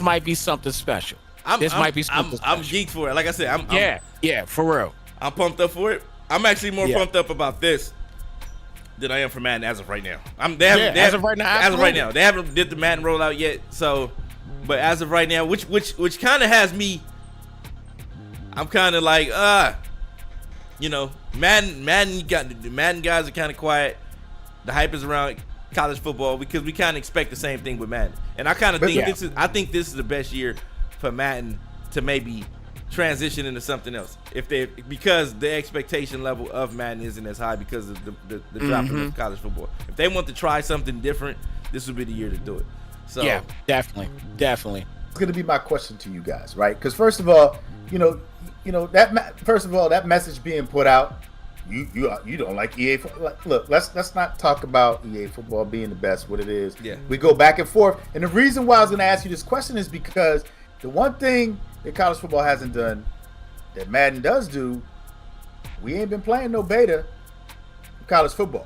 might be something special. I'm geeked for it. Like I said, I'm for real. I'm pumped up for it. I'm actually more pumped up about this than I am for Madden as of right now. As of right now, they haven't did the Madden rollout yet. So, but as of right now, which kind of has me, I'm kind of like, Madden guys are kind of quiet. The hype is around college football because we kind of expect the same thing with Madden, and I kind of think this is the best year for Madden to maybe transition into something else because the expectation level of Madden isn't as high because of the dropping of college football. If they want to try something different, this would be the year to do it. So yeah, definitely. It's going to be my question to you guys, right? Because first of all, that message being put out, you don't like EA. Look, let's not talk about EA football being the best. What it is, we go back and forth. And the reason why I was going to ask you this question is because the one thing that college football hasn't done that Madden does do, we ain't been playing no beta for college football.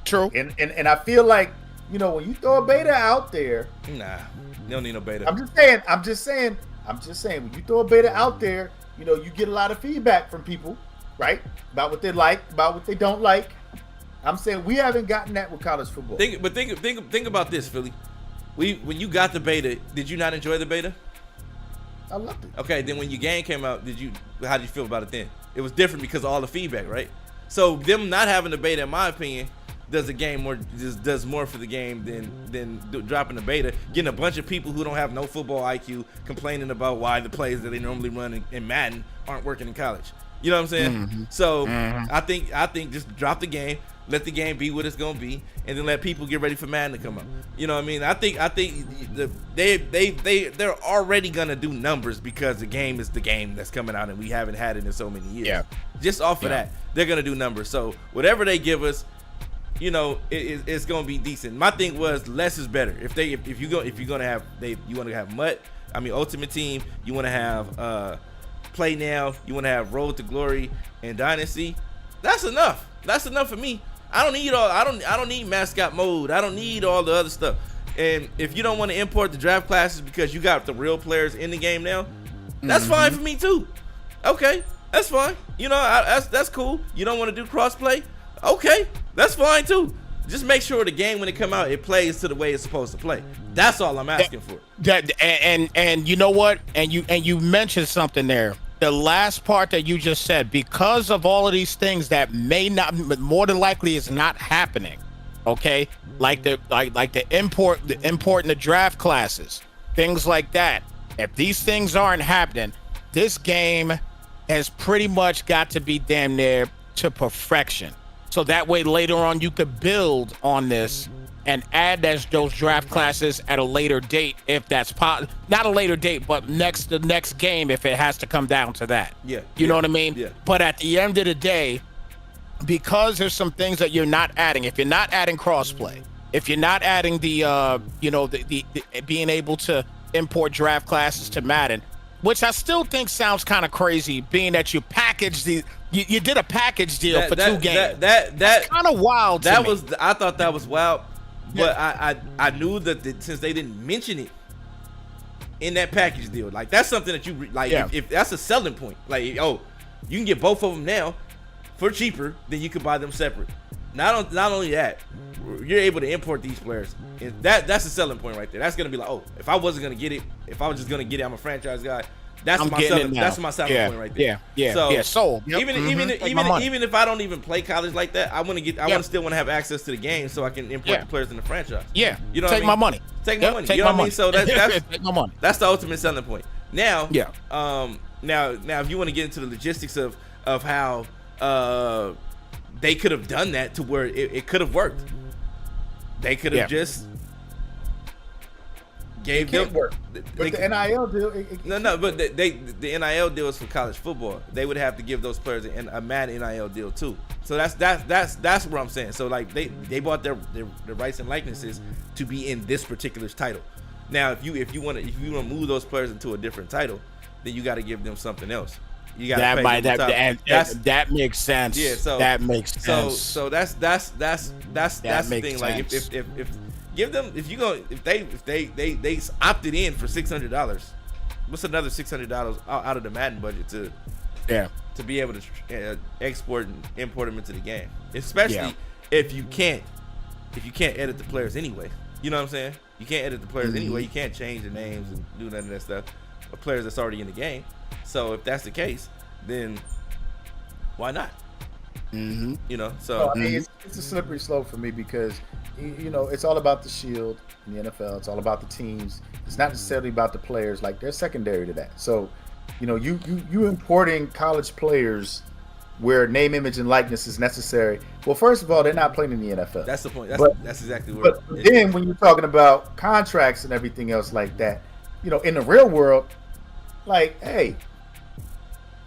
True. And I feel like, when you throw a beta out there, nah, you don't need no beta. I'm just saying, when you throw a beta out there, you get a lot of feedback from people, right? About what they like, about what they don't like. I'm saying we haven't gotten that with college football. Think about this, Philly. When you got the beta, did you not enjoy the beta? I loved it. Okay, then when your game came out, how did you feel about it then? It was different because of all the feedback, right? So them not having the beta, in my opinion, does more for the game than dropping the beta. Getting a bunch of people who don't have no football IQ complaining about why the plays that they normally run in Madden aren't working in college. You know what I'm saying? Mm-hmm. So I think just drop the game, let the game be what it's gonna be, and then let people get ready for Madden to come up. You know what I mean? I think they're already gonna do numbers because the game is the game that's coming out and we haven't had it in so many years. Yeah. Just off of that, they're gonna do numbers. So whatever they give us, it's gonna be decent. My thing was less is better. If you want to have Ultimate Team, you want to have Play Now, you want to have Road to Glory and Dynasty. That's enough. That's enough for me. I don't need mascot mode. I don't need all the other stuff. And if you don't want to import the draft classes because you got the real players in the game now, that's fine for me too. Okay, that's fine. That's cool. You don't want to do crossplay? Okay, that's fine too. Just make sure the game when it come out, it plays to the way it's supposed to play. That's all I'm asking for. And you know what? And you mentioned something there. The last part that you just said, because of all of these things that may not, more than likely is not happening. Okay, like the importing the draft classes, things like that. If these things aren't happening, this game has pretty much got to be damn near to perfection. So that way later on you could build on this and add those draft classes at a later date if that's not a later date, but the next game if it has to come down to that. Yeah. You know what I mean? Yeah. But at the end of the day, because there's some things that you're not adding, if you're not adding crossplay, if you're not adding the being able to import draft classes to Madden, which I still think sounds kind of crazy, being that you package You did a package deal for 2 games. That's kind of wild. I thought that was wild, but I knew that since they didn't mention it in that package deal, like that's something that you like. If that's a selling point, like you can get both of them now for cheaper than you could buy them separate. Not only that, you're able to import these players. And that's a selling point right there. That's gonna be like, if I wasn't gonna get it, if I was just gonna get it, I'm a franchise guy. That's my selling point right there. So even if I don't even play college like that, I still want to have access to the game so I can import the players in the franchise. Yeah, you know, take my money. Take my money. You know what I mean? So that's take my money. That's the ultimate selling point. Now, now if you want to get into the logistics of how they could have done that to where it could have worked. They could have just gave them work. But the NIL deal. But the NIL deal is for college football. They would have to give those players a Madden NIL deal too. So that's what I'm saying. So like they bought their rights and likenesses to be in this particular title. Now if you want to move those players into a different title, then you got to give them something else. You got that makes sense. Yeah, so that makes sense. So that's the thing. Like if give them if they opted in for $600, what's another $600 out of the Madden budget to be able to export and import them into the game, especially if you can't edit the players anyway. You know what I'm saying? You can't edit the players anyway. You can't change the names and do none of that stuff of players that's already in the game. So if that's the case, then why not? You know, so I mean, it's a slippery slope for me because you know it's all about the shield in the NFL. It's all about the teams. It's not necessarily about the players. Like they're secondary to that. So, you know, you importing college players where name, image, and likeness is necessary. Well, first of all, they're not playing in the NFL. That's the point. That's exactly what. But then when you're talking about contracts and everything else like that, you know, in the real world, like, hey,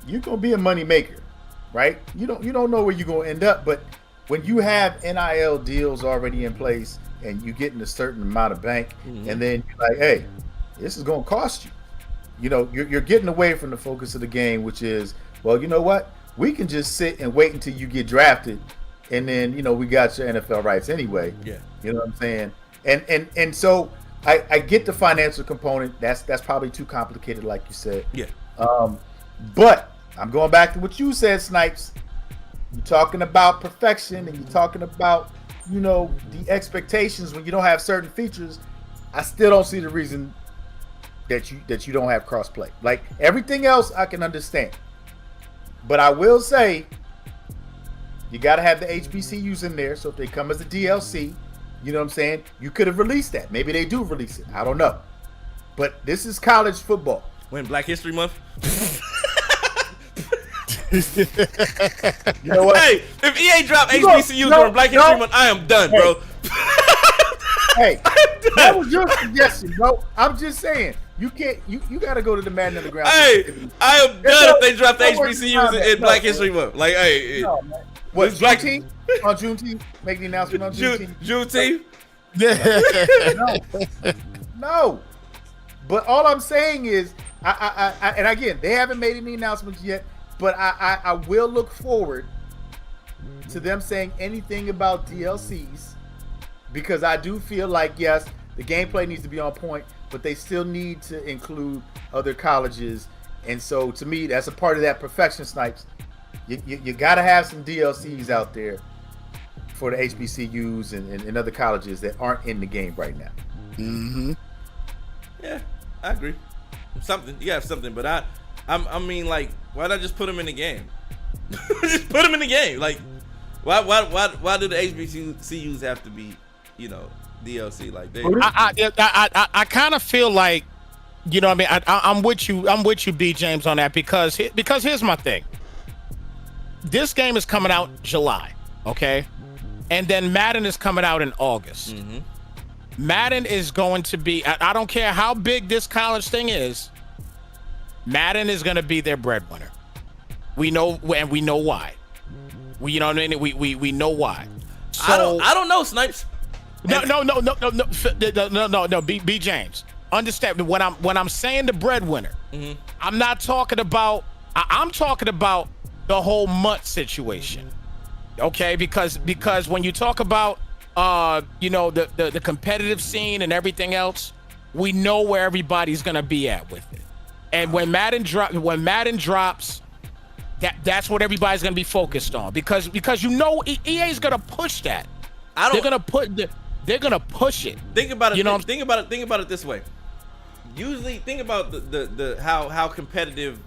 you're gonna be a money maker, right? You don't know where you're gonna end up, but when you have NIL deals already in place and you getting a certain amount of bank, and then you're like, hey, this is gonna cost you. You know, you're getting away from the focus of the game, which is, well, you know what? We can just sit and wait until you get drafted, and then you know we got your NFL rights anyway. Yeah, you know what I'm saying? And so I get the financial component. That's probably too complicated, like you said. Yeah. But I'm going back to what you said, Snipes. You're talking about perfection, and you're talking about, you know, the expectations when you don't have certain features. I still don't see the reason that you don't have crossplay. Like everything else, I can understand. But I will say, you got to have the HBCUs in there. So if they come as a DLC, you know what I'm saying? You could have released that. Maybe they do release it. I don't know. But this is college football. When Black History Month? You know what? Hey, if EA drop HBCUs during Black History Month, I am done, bro. Hey, that was your suggestion, bro. I'm just saying. You can't. You got to go to the Madden Underground. Hey, I am done if they drop the HBCUs in Black History Month. Like, hey, what? Juneteenth on Juneteenth? Make the announcement on Juneteenth. Juneteenth. No. But all I'm saying is, I and again, they haven't made any announcements yet. But I will look forward to them saying anything about DLCs, because I do feel like, yes, the gameplay needs to be on point, but they still need to include other colleges. And so to me, that's a part of that perfection, Snipes. You got to have some DLCs out there for the HBCUs and other colleges that aren't in the game right now. Yeah, I agree. Something. You have something, but I mean, like, why not just put them in the game? Just put them in the game. Like, why do the HBCUs have to be, you know, DLC? Like, I kind of feel like, you know what I mean? I'm with you, B. James, on that because here's my thing. This game is coming out July, okay? And then Madden is coming out in August. Madden is going to be, I don't care how big this college thing is, Madden is going to be their breadwinner. We know, and we know why. You know what I mean? We know why. So I don't know, Snipes. No. B. James, understand when I'm saying the breadwinner. I'm not talking about. I'm talking about the whole MUT situation. Okay, because when you talk about the competitive scene and everything else, we know where everybody's gonna be at with it. And when Madden drops, that's what everybody's gonna be focused on, because EA is gonna push that. They're gonna push it. Think about it. Think about it this way. Usually, think about the how competitive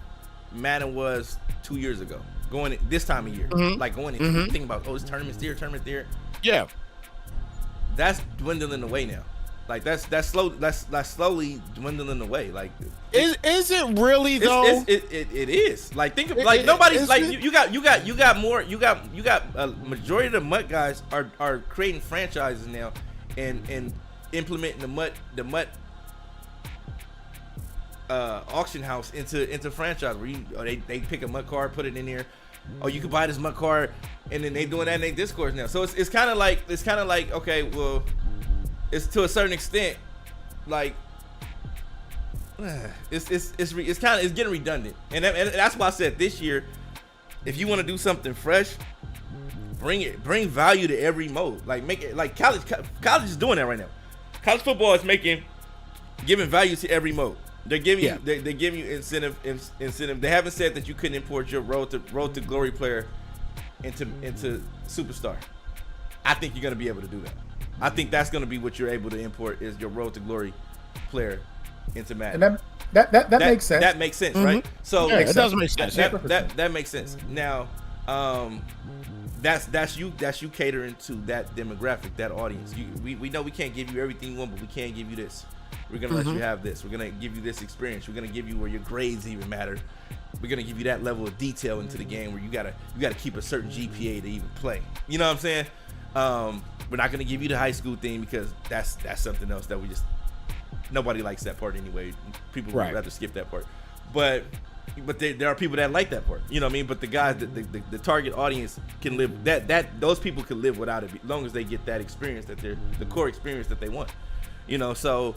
Madden was 2 years ago, going this time of year, like going into think about this tournament there. Yeah, that's dwindling away now. Like that's slowly dwindling away. Like is it really though? It is. Like think of like nobody's like you got more a majority of the MUT guys are creating franchises now and implementing the MUT auction house into franchise where they pick a MUT card, put it in there. Oh, you can buy this MUT card, and then they doing that in their Discord now. So it's kind of like okay, well, it's to a certain extent like it's getting redundant, and that's why I said this year, if you want to do something fresh, bring value to every mode. Like make it like college is doing that right now. College football is giving value to every mode. They're giving you they give you incentive. They haven't said that you couldn't import your road to glory player into superstar. I think you're gonna be able to do that. I think that's gonna be what you're able to import is your road to glory player into Madden. And that makes sense. That makes sense, right? So it does make sense. That makes sense. Now, that's you catering to that demographic, that audience. We know we can't give you everything you want, but we can give you this. We're gonna let you have this. We're gonna give you this experience. We're gonna give you where your grades even matter. We're gonna give you that level of detail into the game where you gotta keep a certain GPA to even play. You know what I'm saying? We're not gonna give you the high school thing because that's something else that nobody likes that part anyway. People would rather skip that part. But there are people that like that part. You know what I mean? But the guys, the target audience can live that those people can live without it as long as they get that experience the core experience that they want. You know, so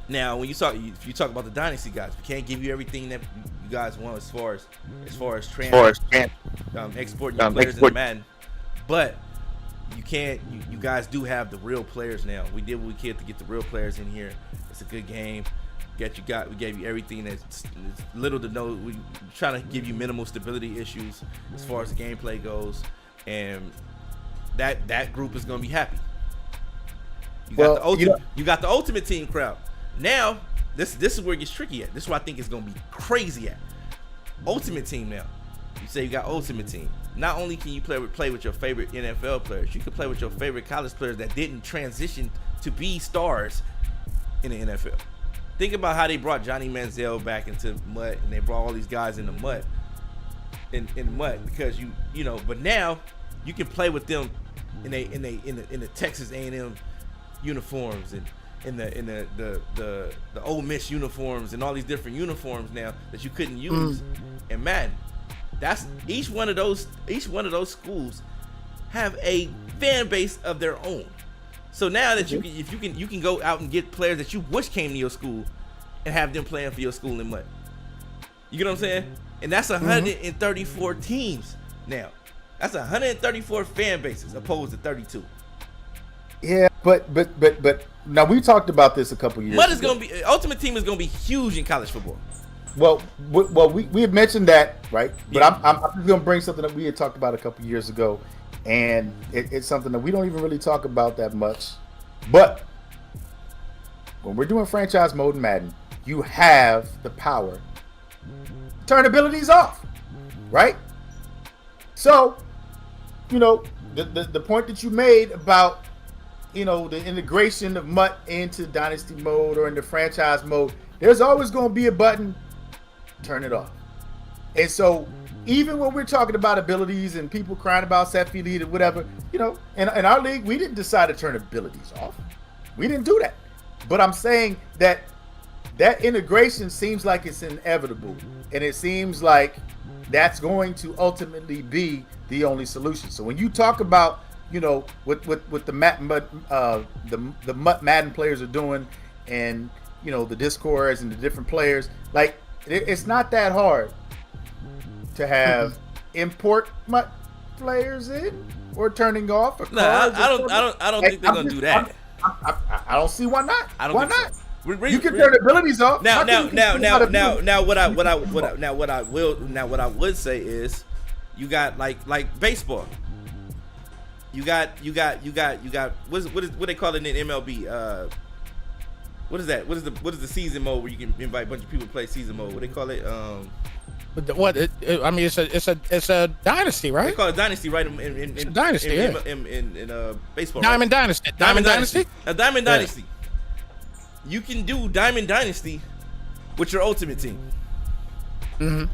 now when if you talk about the dynasty guys, we can't give you everything that you guys want as far as exporting your players into Madden, but you guys do have the real players now. We did what we could to get the real players in here. It's a good game. We gave you everything that's little to no. We trying to give you minimal stability issues as far as the gameplay goes, and that group is gonna be happy. You got the ultimate team crowd. Now, this is where it gets tricky at. This is where I think it's gonna be crazy at. Ultimate team now. You say you got ultimate team. Not only can you play with your favorite NFL players, you can play with your favorite college players that didn't transition to be stars in the NFL. Think about how they brought Johnny Manziel back into MUT, and they brought all these guys in the MUT, in MUT because you know. But now you can play with them in the Texas A&M uniforms and in the Ole Miss uniforms and all these different uniforms now that you couldn't use in Madden. That's each one of those schools have a fan base of their own. So now that you can go out and get players that you wish came to your school and have them playing for your school in MUT. You get what I'm saying? And that's 134 teams now. That's 134 fan bases opposed to 32. Yeah, but now we talked about this a couple years MUT is gonna be Ultimate Team is gonna be huge in college football. Well, we had mentioned that, right? But yeah. I'm just gonna bring something that we had talked about a couple years ago, and it's something that we don't even really talk about that much. But when we're doing franchise mode in Madden, you have the power to turn abilities off, right? So, you know, the point that you made about, you know, the integration of MUT into Dynasty mode or into franchise mode, there's always going to be a button, turn it off. And so even when we're talking about abilities and people crying about set feed lead or whatever, you know, in our league, we didn't decide to turn abilities off. We didn't do that. But I'm saying that integration seems like it's inevitable. And it seems like that's going to ultimately be the only solution. So when you talk about, you know, what the MUT Madden players are doing, and, you know, the Discords and the different players, like, it's not that hard to have import players in or turning off. No, I don't think they're gonna do that. I don't see why not. Why not? So. You can turn abilities off. Now, what I would say is, you got like baseball. You got what they call it in MLB? What is that? What is the season mode where you can invite a bunch of people to play season mode? What they call it? I mean, it's a dynasty, right? They call it dynasty, right? In dynasty, in baseball. Diamond right? Dynasty. Diamond Dynasty. Diamond Dynasty. You can do Diamond Dynasty with your ultimate team. Mm-hmm.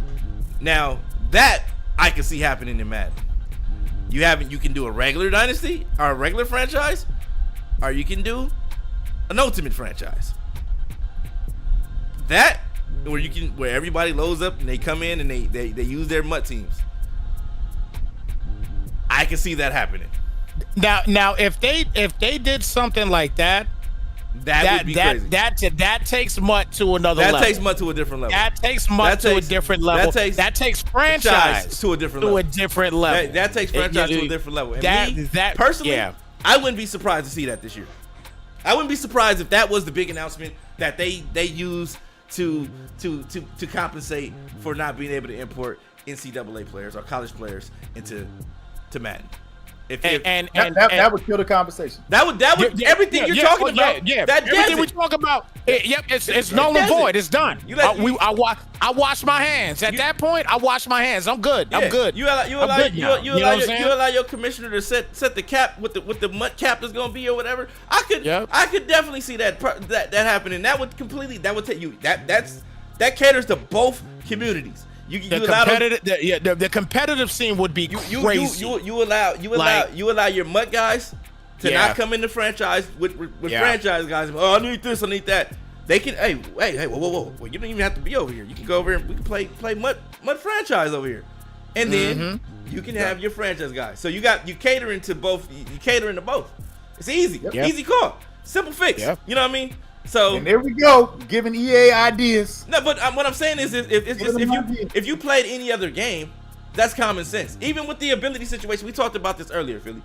Now that I can see happening in Madden. You can do a regular dynasty or a regular franchise, or you can do an ultimate franchise. That where everybody loads up and they come in and they use their MUT teams. I can see that happening. Now if they did something like that, that would be crazy. That takes MUT to another level. That takes MUT to a different level. That takes MUT to a different level. That takes franchise to a different level. That takes franchise to a different level. And personally, I wouldn't be surprised to see that this year. I wouldn't be surprised if that was the big announcement that they use to compensate for not being able to import NCAA players or college players into Madden. That would kill the conversation. That would everything you're talking about. Yeah, that everything we talk about. It's null and void. It's done. I wash my hands. At that point, I wash my hands. I'm good. I'm good. You allow your commissioner to set the cap with the MUT cap that's gonna be or whatever. I could definitely see that happening. That caters to both communities. The competitive scene would be crazy. You allow your MUT guys to not come into franchise with franchise guys. Oh, I need this, I need that. They can hey, whoa. Well, you don't even have to be over here. You can go over here and we can play MUT franchise over here. And then you can have your franchise guys. So you catering to both. You catering to both. It's easy. Easy call. Simple fix. Yep. You know what I mean? So and there we go, giving EA ideas. No, but what I'm saying is, if you played any other game, that's common sense. Even with the ability situation, we talked about this earlier, Philly.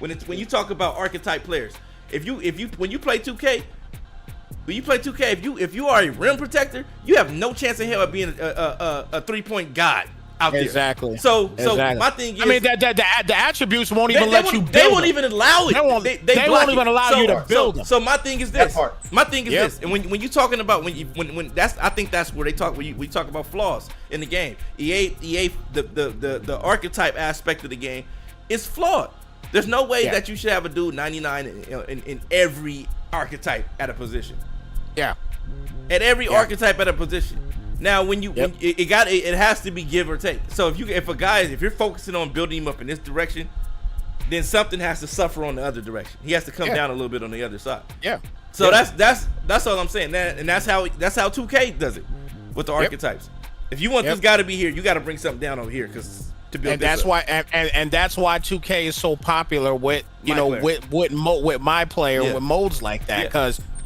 When you talk about archetype players, when you play 2K, if you are a rim protector, you have no chance in hell of being a 3-point god out there. Exactly. So my thing is, I mean, the attributes won't even let you build. They won't even allow it. They won't even allow you to build them. So my thing is this. This. And when you're talking about when that's, I think that's where they talk. We talk about flaws in the game. EA the archetype aspect of the game is flawed. There's no way that you should have a dude 99 in every archetype at a position. Yeah. At every archetype at a position. Now, when it has to be give or take. So if you're focusing on building him up in this direction, then something has to suffer on the other direction. He has to come down a little bit on the other side. Yeah. So that's all I'm saying. And that's how 2K does it with the archetypes. If you want this guy to be here, you got to bring something down over here to build. And that's why 2K is so popular with with my player with modes like that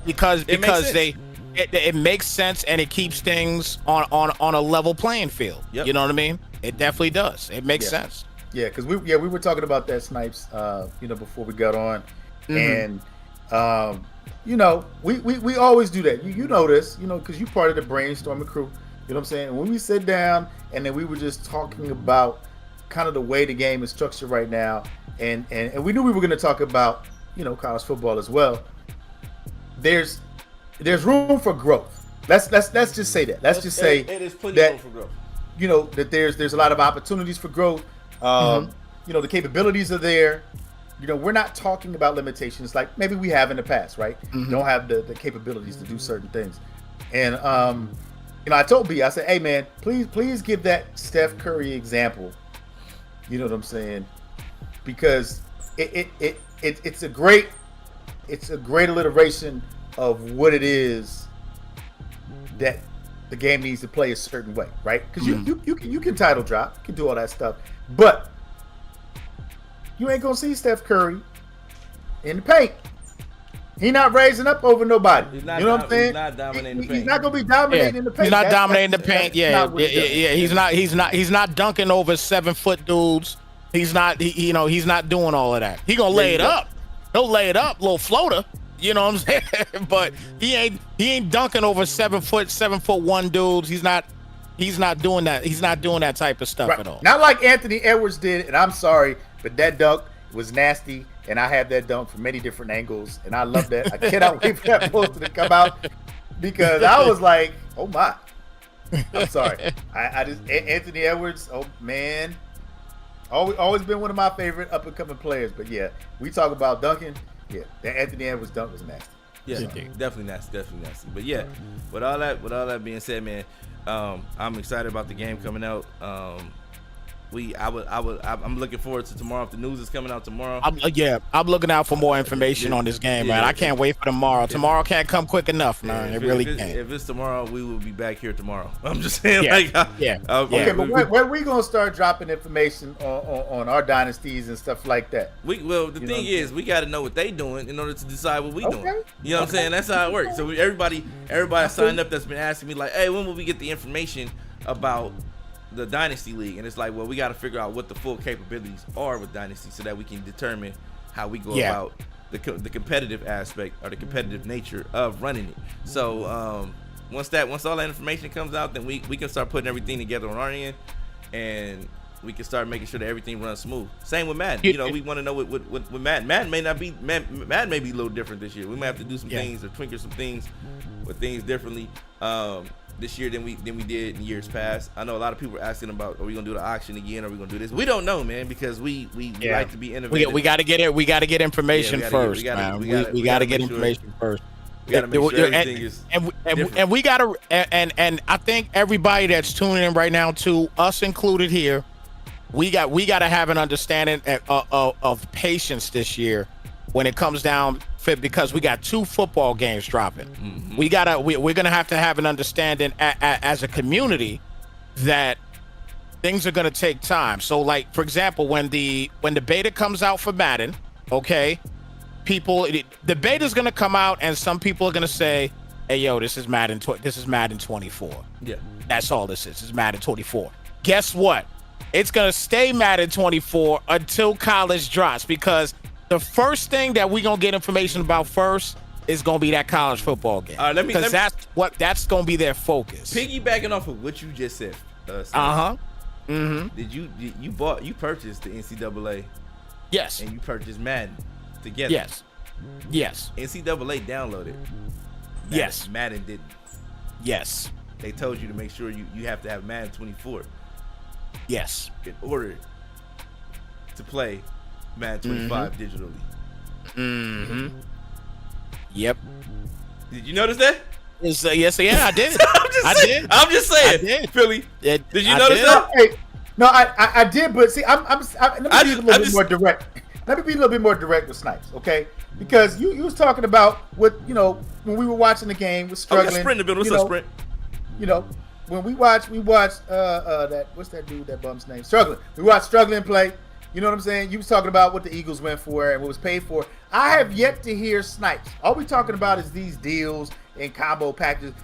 because it makes sense and it keeps things on a level playing field. Yep. You know what I mean? It definitely does. It makes sense. Yeah, because we were talking about that, Snipes. Before we got on, and we always do that. You know this, because you're part of the brainstorming crew. You know what I'm saying? When we sit down and then we were just talking about kind of the way the game is structured right now, and we knew we were going to talk about college football as well. There's room for growth. Let's just say that. Let's just say it is plenty of room for growth. That there's a lot of opportunities for growth. The capabilities are there. We're not talking about limitations like maybe we have in the past, right? Don't have the capabilities to do certain things. And I told B, I said, hey man, please give that Steph Curry example. You know what I'm saying? Because it's a great alliteration of what it is that the game needs to play a certain way, right? Because you can title drop, you can do all that stuff, but you ain't gonna see Steph Curry in the paint. He's not raising up over nobody. He's not, you know what I'm saying? He's not dominating the paint. He's not gonna be dominating in the paint. He's not dominating the paint. Yeah. He's not dunking over 7-foot dudes. He's not. He's not doing all of that. He gonna lay it up. He'll lay it up, little floater. You know what I'm saying? But he ain't dunking over 7'1" dudes. He's not doing that. He's not doing that type of stuff at all. Not like Anthony Edwards did. And I'm sorry, but that dunk was nasty. And I had that dunk from many different angles, and I love that. I cannot wait for that poster to come out because I was like, "Oh my!" I'm sorry. I just Anthony Edwards. Oh man, always been one of my favorite up and coming players. But yeah, we talk about dunking. Yeah, that Anthony Edwards dunk was nasty. Yeah, definitely nasty. But yeah, with all that being said, man, I'm excited about the game coming out. I'm looking forward to tomorrow. If the news is coming out tomorrow, I'm looking out for more information on this game, man. I can't wait for tomorrow. Tomorrow can't come quick enough, man. It really can't. If it's tomorrow, we will be back here tomorrow. I'm just saying, Okay, but when we gonna start dropping information on our dynasties and stuff like that? The thing is, we got to know what they doing in order to decide what we doing. You know what I'm saying? That's how it works. So everybody signed up that's been asking me like, hey, when will we get the information about the Dynasty League? And it's like, well, we got to figure out what the full capabilities are with Dynasty so that we can determine how we go about the competitive aspect or the competitive nature of running it. So once all that information comes out, then we can start putting everything together on our end, and we can start making sure that everything runs smooth. Same with Madden. We want to know what Madden. Madden may be a little different this year. We might have to do some things or tweak some things with things differently this year than we did in years past. I know a lot of people are asking about, are we gonna do the auction again? Are we gonna do this? We don't know, man, because we like to be innovative. We got to get it. We got to get information first, man. We got to get information first. We got to make sure everything is and we got to and I think everybody that's tuning in right now, too, us included here, we got to have an understanding of patience this year when it comes down because we got 2 football games dropping. Mm-hmm. We're gonna have to have an understanding as a community that things are gonna take time. So, like, for example, when the beta comes out for Madden, okay, the beta's gonna come out and some people are gonna say, hey, yo, this is Madden 24. Yeah, that's all this is. This is Madden 24. Guess what? It's gonna stay Madden 24 until college drops, because the first thing that we're gonna get information about first is gonna be that college football game. Because that's gonna be their focus. Piggybacking off of what you just said. Mm-hmm. Did you purchased the NCAA? Yes. And you purchased Madden together? Yes. NCAA downloaded. Madden didn't. Yes. They told you to make sure you have to have Madden 24. Yes. In order to play Madden 25 digitally. Mm-hmm. Yep. Did you notice that? Yes, I did. I'm just saying. I did. Philly. Did you notice that? Hey, no, I did, but see, let me be a little bit more direct. Let me be a little bit more direct with Snipes, okay? Because you was talking about what, when we were watching the game, was struggling. Sprint in the building. What's up, Sprint? When we watched that, what's that dude, that bum's name? Struggling. We watched Struggling play. You know what I'm saying? You was talking about what the Eagles went for and what was paid for. I have yet to hear Snipes. All we talking about is these deals and combo packages.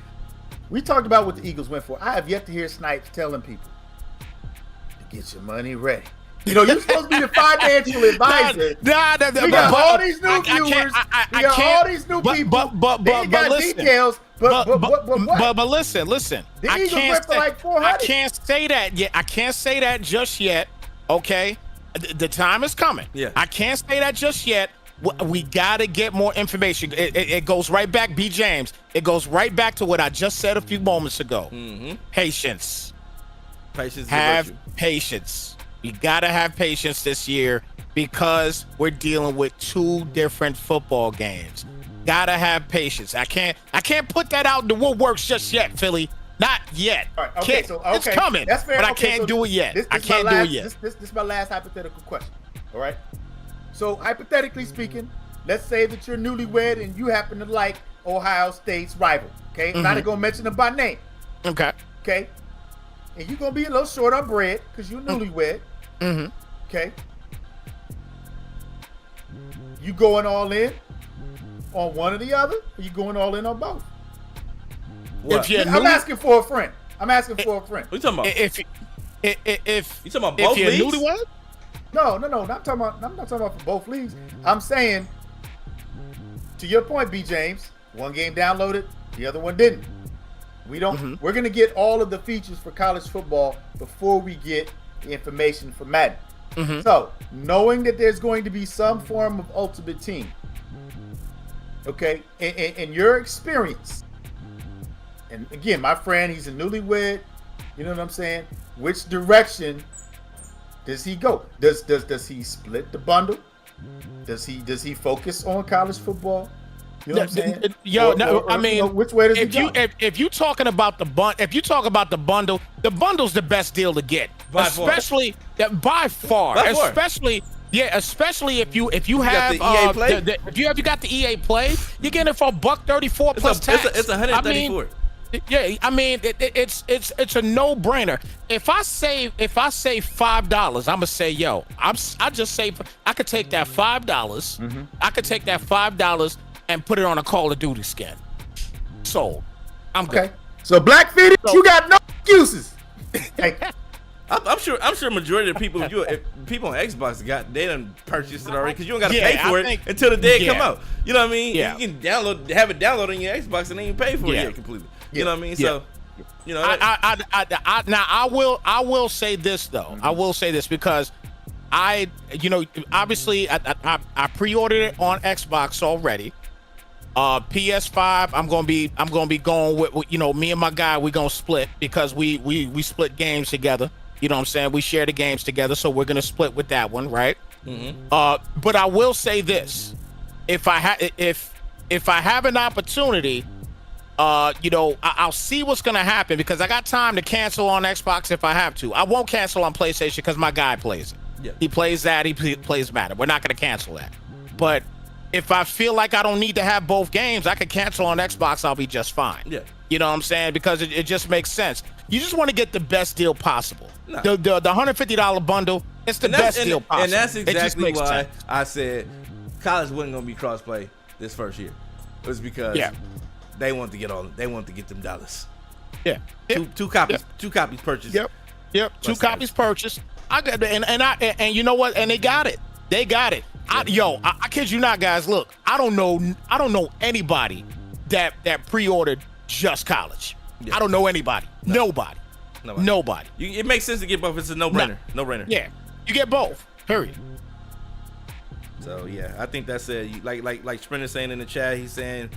We talked about what the Eagles went for. I have yet to hear Snipes telling people to get your money ready. You're supposed to be the financial advisor. We got all these new viewers. We got all these new people. But got listen, details. But listen. The Eagles went for like 400. I can't say that yet. I can't say that just yet. Okay. The time is coming. Yeah. I can't say that just yet. We got to get more information. It goes right back, B. James. It goes right back to what I just said a few moments ago. Mm-hmm. Patience. Have patience. We got to have patience this year because we're dealing with 2 different football games. Got to have patience. I can't put that out in the woodworks just yet, Philly. Not yet. All right, okay, it's coming, that's fair. But I can't do it yet. I can't do it yet. This is my last hypothetical question. All right. So hypothetically speaking, let's say that you're newlywed and you happen to like Ohio State's rival. Okay, I'm not gonna mention them by name. Okay. Okay. And you're gonna be a little short on bread because you're newlywed. Mm-hmm. Okay. You going all in, on one or the other? Or are you going all in on both? What? I'm asking for a friend. I'm asking for a friend. What you talking about? If you talking about both leagues? Newlywed? No. I'm not talking about for both leagues. I'm saying, to your point, B. James, one game downloaded, the other one didn't. We don't. Mm-hmm. We're gonna get all of the features for college football before we get the information for Madden. Mm-hmm. So, knowing that there's going to be some form of ultimate team, okay, in your experience, and again, my friend, he's a newlywed. You know what I'm saying? Which direction does he go? Does he split the bundle? Does he focus on college football? You know what I'm saying? I mean, which way does he go? If you talking about the bundle, the bundle's the best deal to get, especially by far. Especially if you have the EA play? if you got the EA play, you're getting it for $134 plus tax. It's 134. I mean, it's a no-brainer. If I say $5, I'm gonna say, yo, I just say I could take that $5. Mm-hmm. I could take that $5 and put it on a Call of Duty skin. Sold. I'm good. Okay. So Black Fitty, you got no excuses. Hey. I'm sure majority of people, if people on Xbox they done purchased it already because you don't got to pay for it until the day it come out. You know what I mean? Yeah. You can have it download on your Xbox and then you pay for it yet completely. You know what I mean? So, you know. I will say this though. Mm-hmm. I will say this because obviously I pre-ordered it on Xbox already. PS5, I'm gonna be going with me and my guy. We gonna split because we split games together. You know what I'm saying? We share the games together, so we're gonna split with that one, right? Mm-hmm. But I will say this: if I have an opportunity, I'll see what's gonna happen because I got time to cancel on Xbox if I have to. I won't cancel on PlayStation because my guy plays it. Yeah. He plays that. He plays Madden. We're not gonna cancel that. But if I feel like I don't need to have both games, I can cancel on Xbox. I'll be just fine. Yeah. You know what I'm saying? Because it just makes sense. You just want to get the best deal possible. No. The $150 bundle, it's the best deal possible. And that's exactly why sense. I said college wasn't going to be crossplay this first year. It was because they want to get them dollars. Yeah. Two copies purchased. Yep. Two copies purchased. I got and you know what? And they got it. I kid you not, guys. Look, I don't know anybody that pre-ordered just college. Yeah. I don't know anybody. No. Nobody. It makes sense to get both. It's a no-brainer. No-brainer. Yeah, you get both. Period. So yeah, I think that's it. Like Sprinter saying in the chat, he's saying,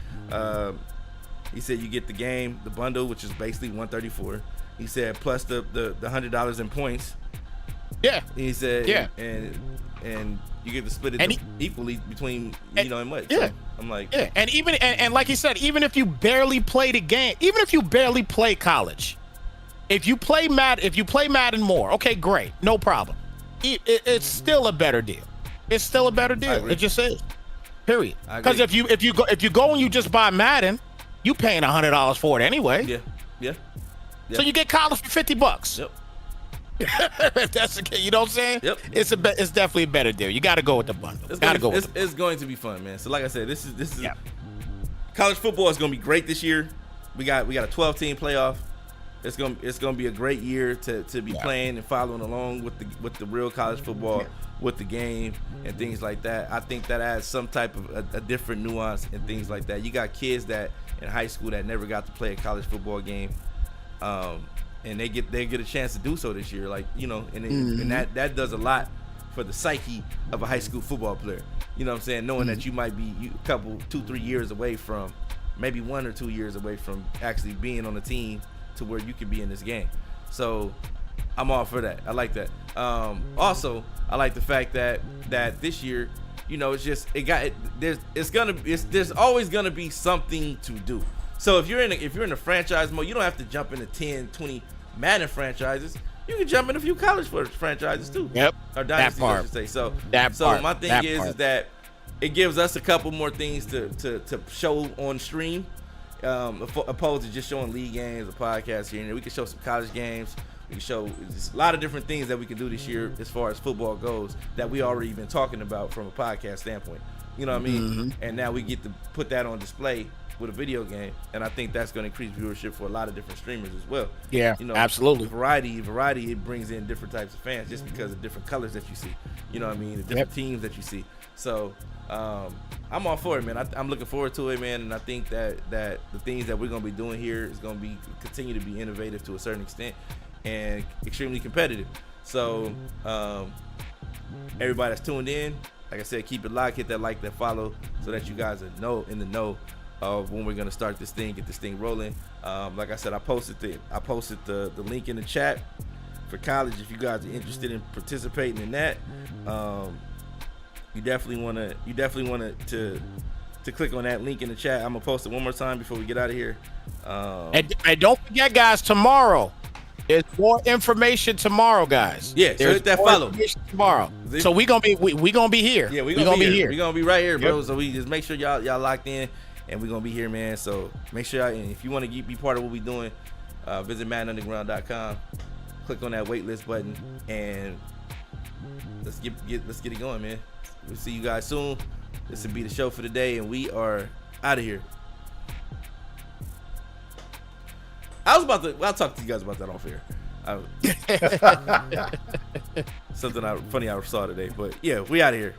he said you get the game, the bundle, which is basically $134. He said plus the $100 in points. Yeah. He said and you get to split it equally between and what. Yeah. So I'm like, yeah, and even and like he said, even if you barely play the game, even if you barely play college, if you play Madden more, okay, great, no problem. It's still a better deal. It's still a better deal. It just is. Period. Because if you go and you just buy Madden, you paying $100 for it anyway. Yeah. So you get college for $50. Yep. If that's the case, you know what I'm saying? Yep. It's definitely a better deal. You got to go with the bundle. It's going to be fun, man. So like I said, this is college football is going to be great this year. We got a 12-team playoff. It's going to be a great year to be playing and following along with the real college football, with the game and things like that. I think that adds some type of a different nuance and things like that. You got kids that in high school that never got to play a college football game. And they get a chance to do so this year, and that does a lot for the psyche of a high school football player. You know what I'm saying? Knowing that you might be a couple, 2-3 years away from, maybe 1 or 2 years away from actually being on a team to where you can be in this game. So I'm all for that. I like that. Also, I like the fact that this year, there's always gonna be something to do. So if you're in a franchise mode, you don't have to jump into 10, 20 Madden franchises. You can jump in a few college franchises too. Yep. Or dynasties, I should say. So my thing is that it gives us a couple more things to show on stream, opposed to just showing league games or podcasts here and there. We can show some college games. We can show a lot of different things that we can do this year as far as football goes that we already been talking about from a podcast standpoint. You know what I mean? And now we get to put that on display with a video game, and I think that's going to increase viewership for a lot of different streamers as well. Yeah, you know, absolutely. Variety, it brings in different types of fans just because of different colors that you see. You know what I mean? The different teams that you see. So I'm all for it, man. I'm looking forward to it, man, and I think that the things that we're going to be doing here is going to continue to be innovative to a certain extent and extremely competitive. So everybody that's tuned in, like I said, keep it locked, hit that like, that follow, so that you guys are in the know of when we're gonna start this thing, get this thing rolling. Like I said, I posted the link in the chat for college. If you guys are interested in participating in that, you definitely wanna to click on that link in the chat. I'm gonna post it one more time before we get out of here. And don't forget, guys, tomorrow. There's more information tomorrow, guys. Yeah, so hit that follow tomorrow. So we gonna be here. Yeah, we gonna be here. We gonna be right here, bro. Yep. So we just make sure y'all locked in, and we gonna be here, man. So make sure and if you want to be part of what we doing, visit MaddenUnderground.com. Click on that waitlist button, and let's get it going, man. We'll see you guys soon. This will be the show for the day, and we are out of here. I'll talk to you guys about that off air. Something funny I saw today, but yeah, we out of here.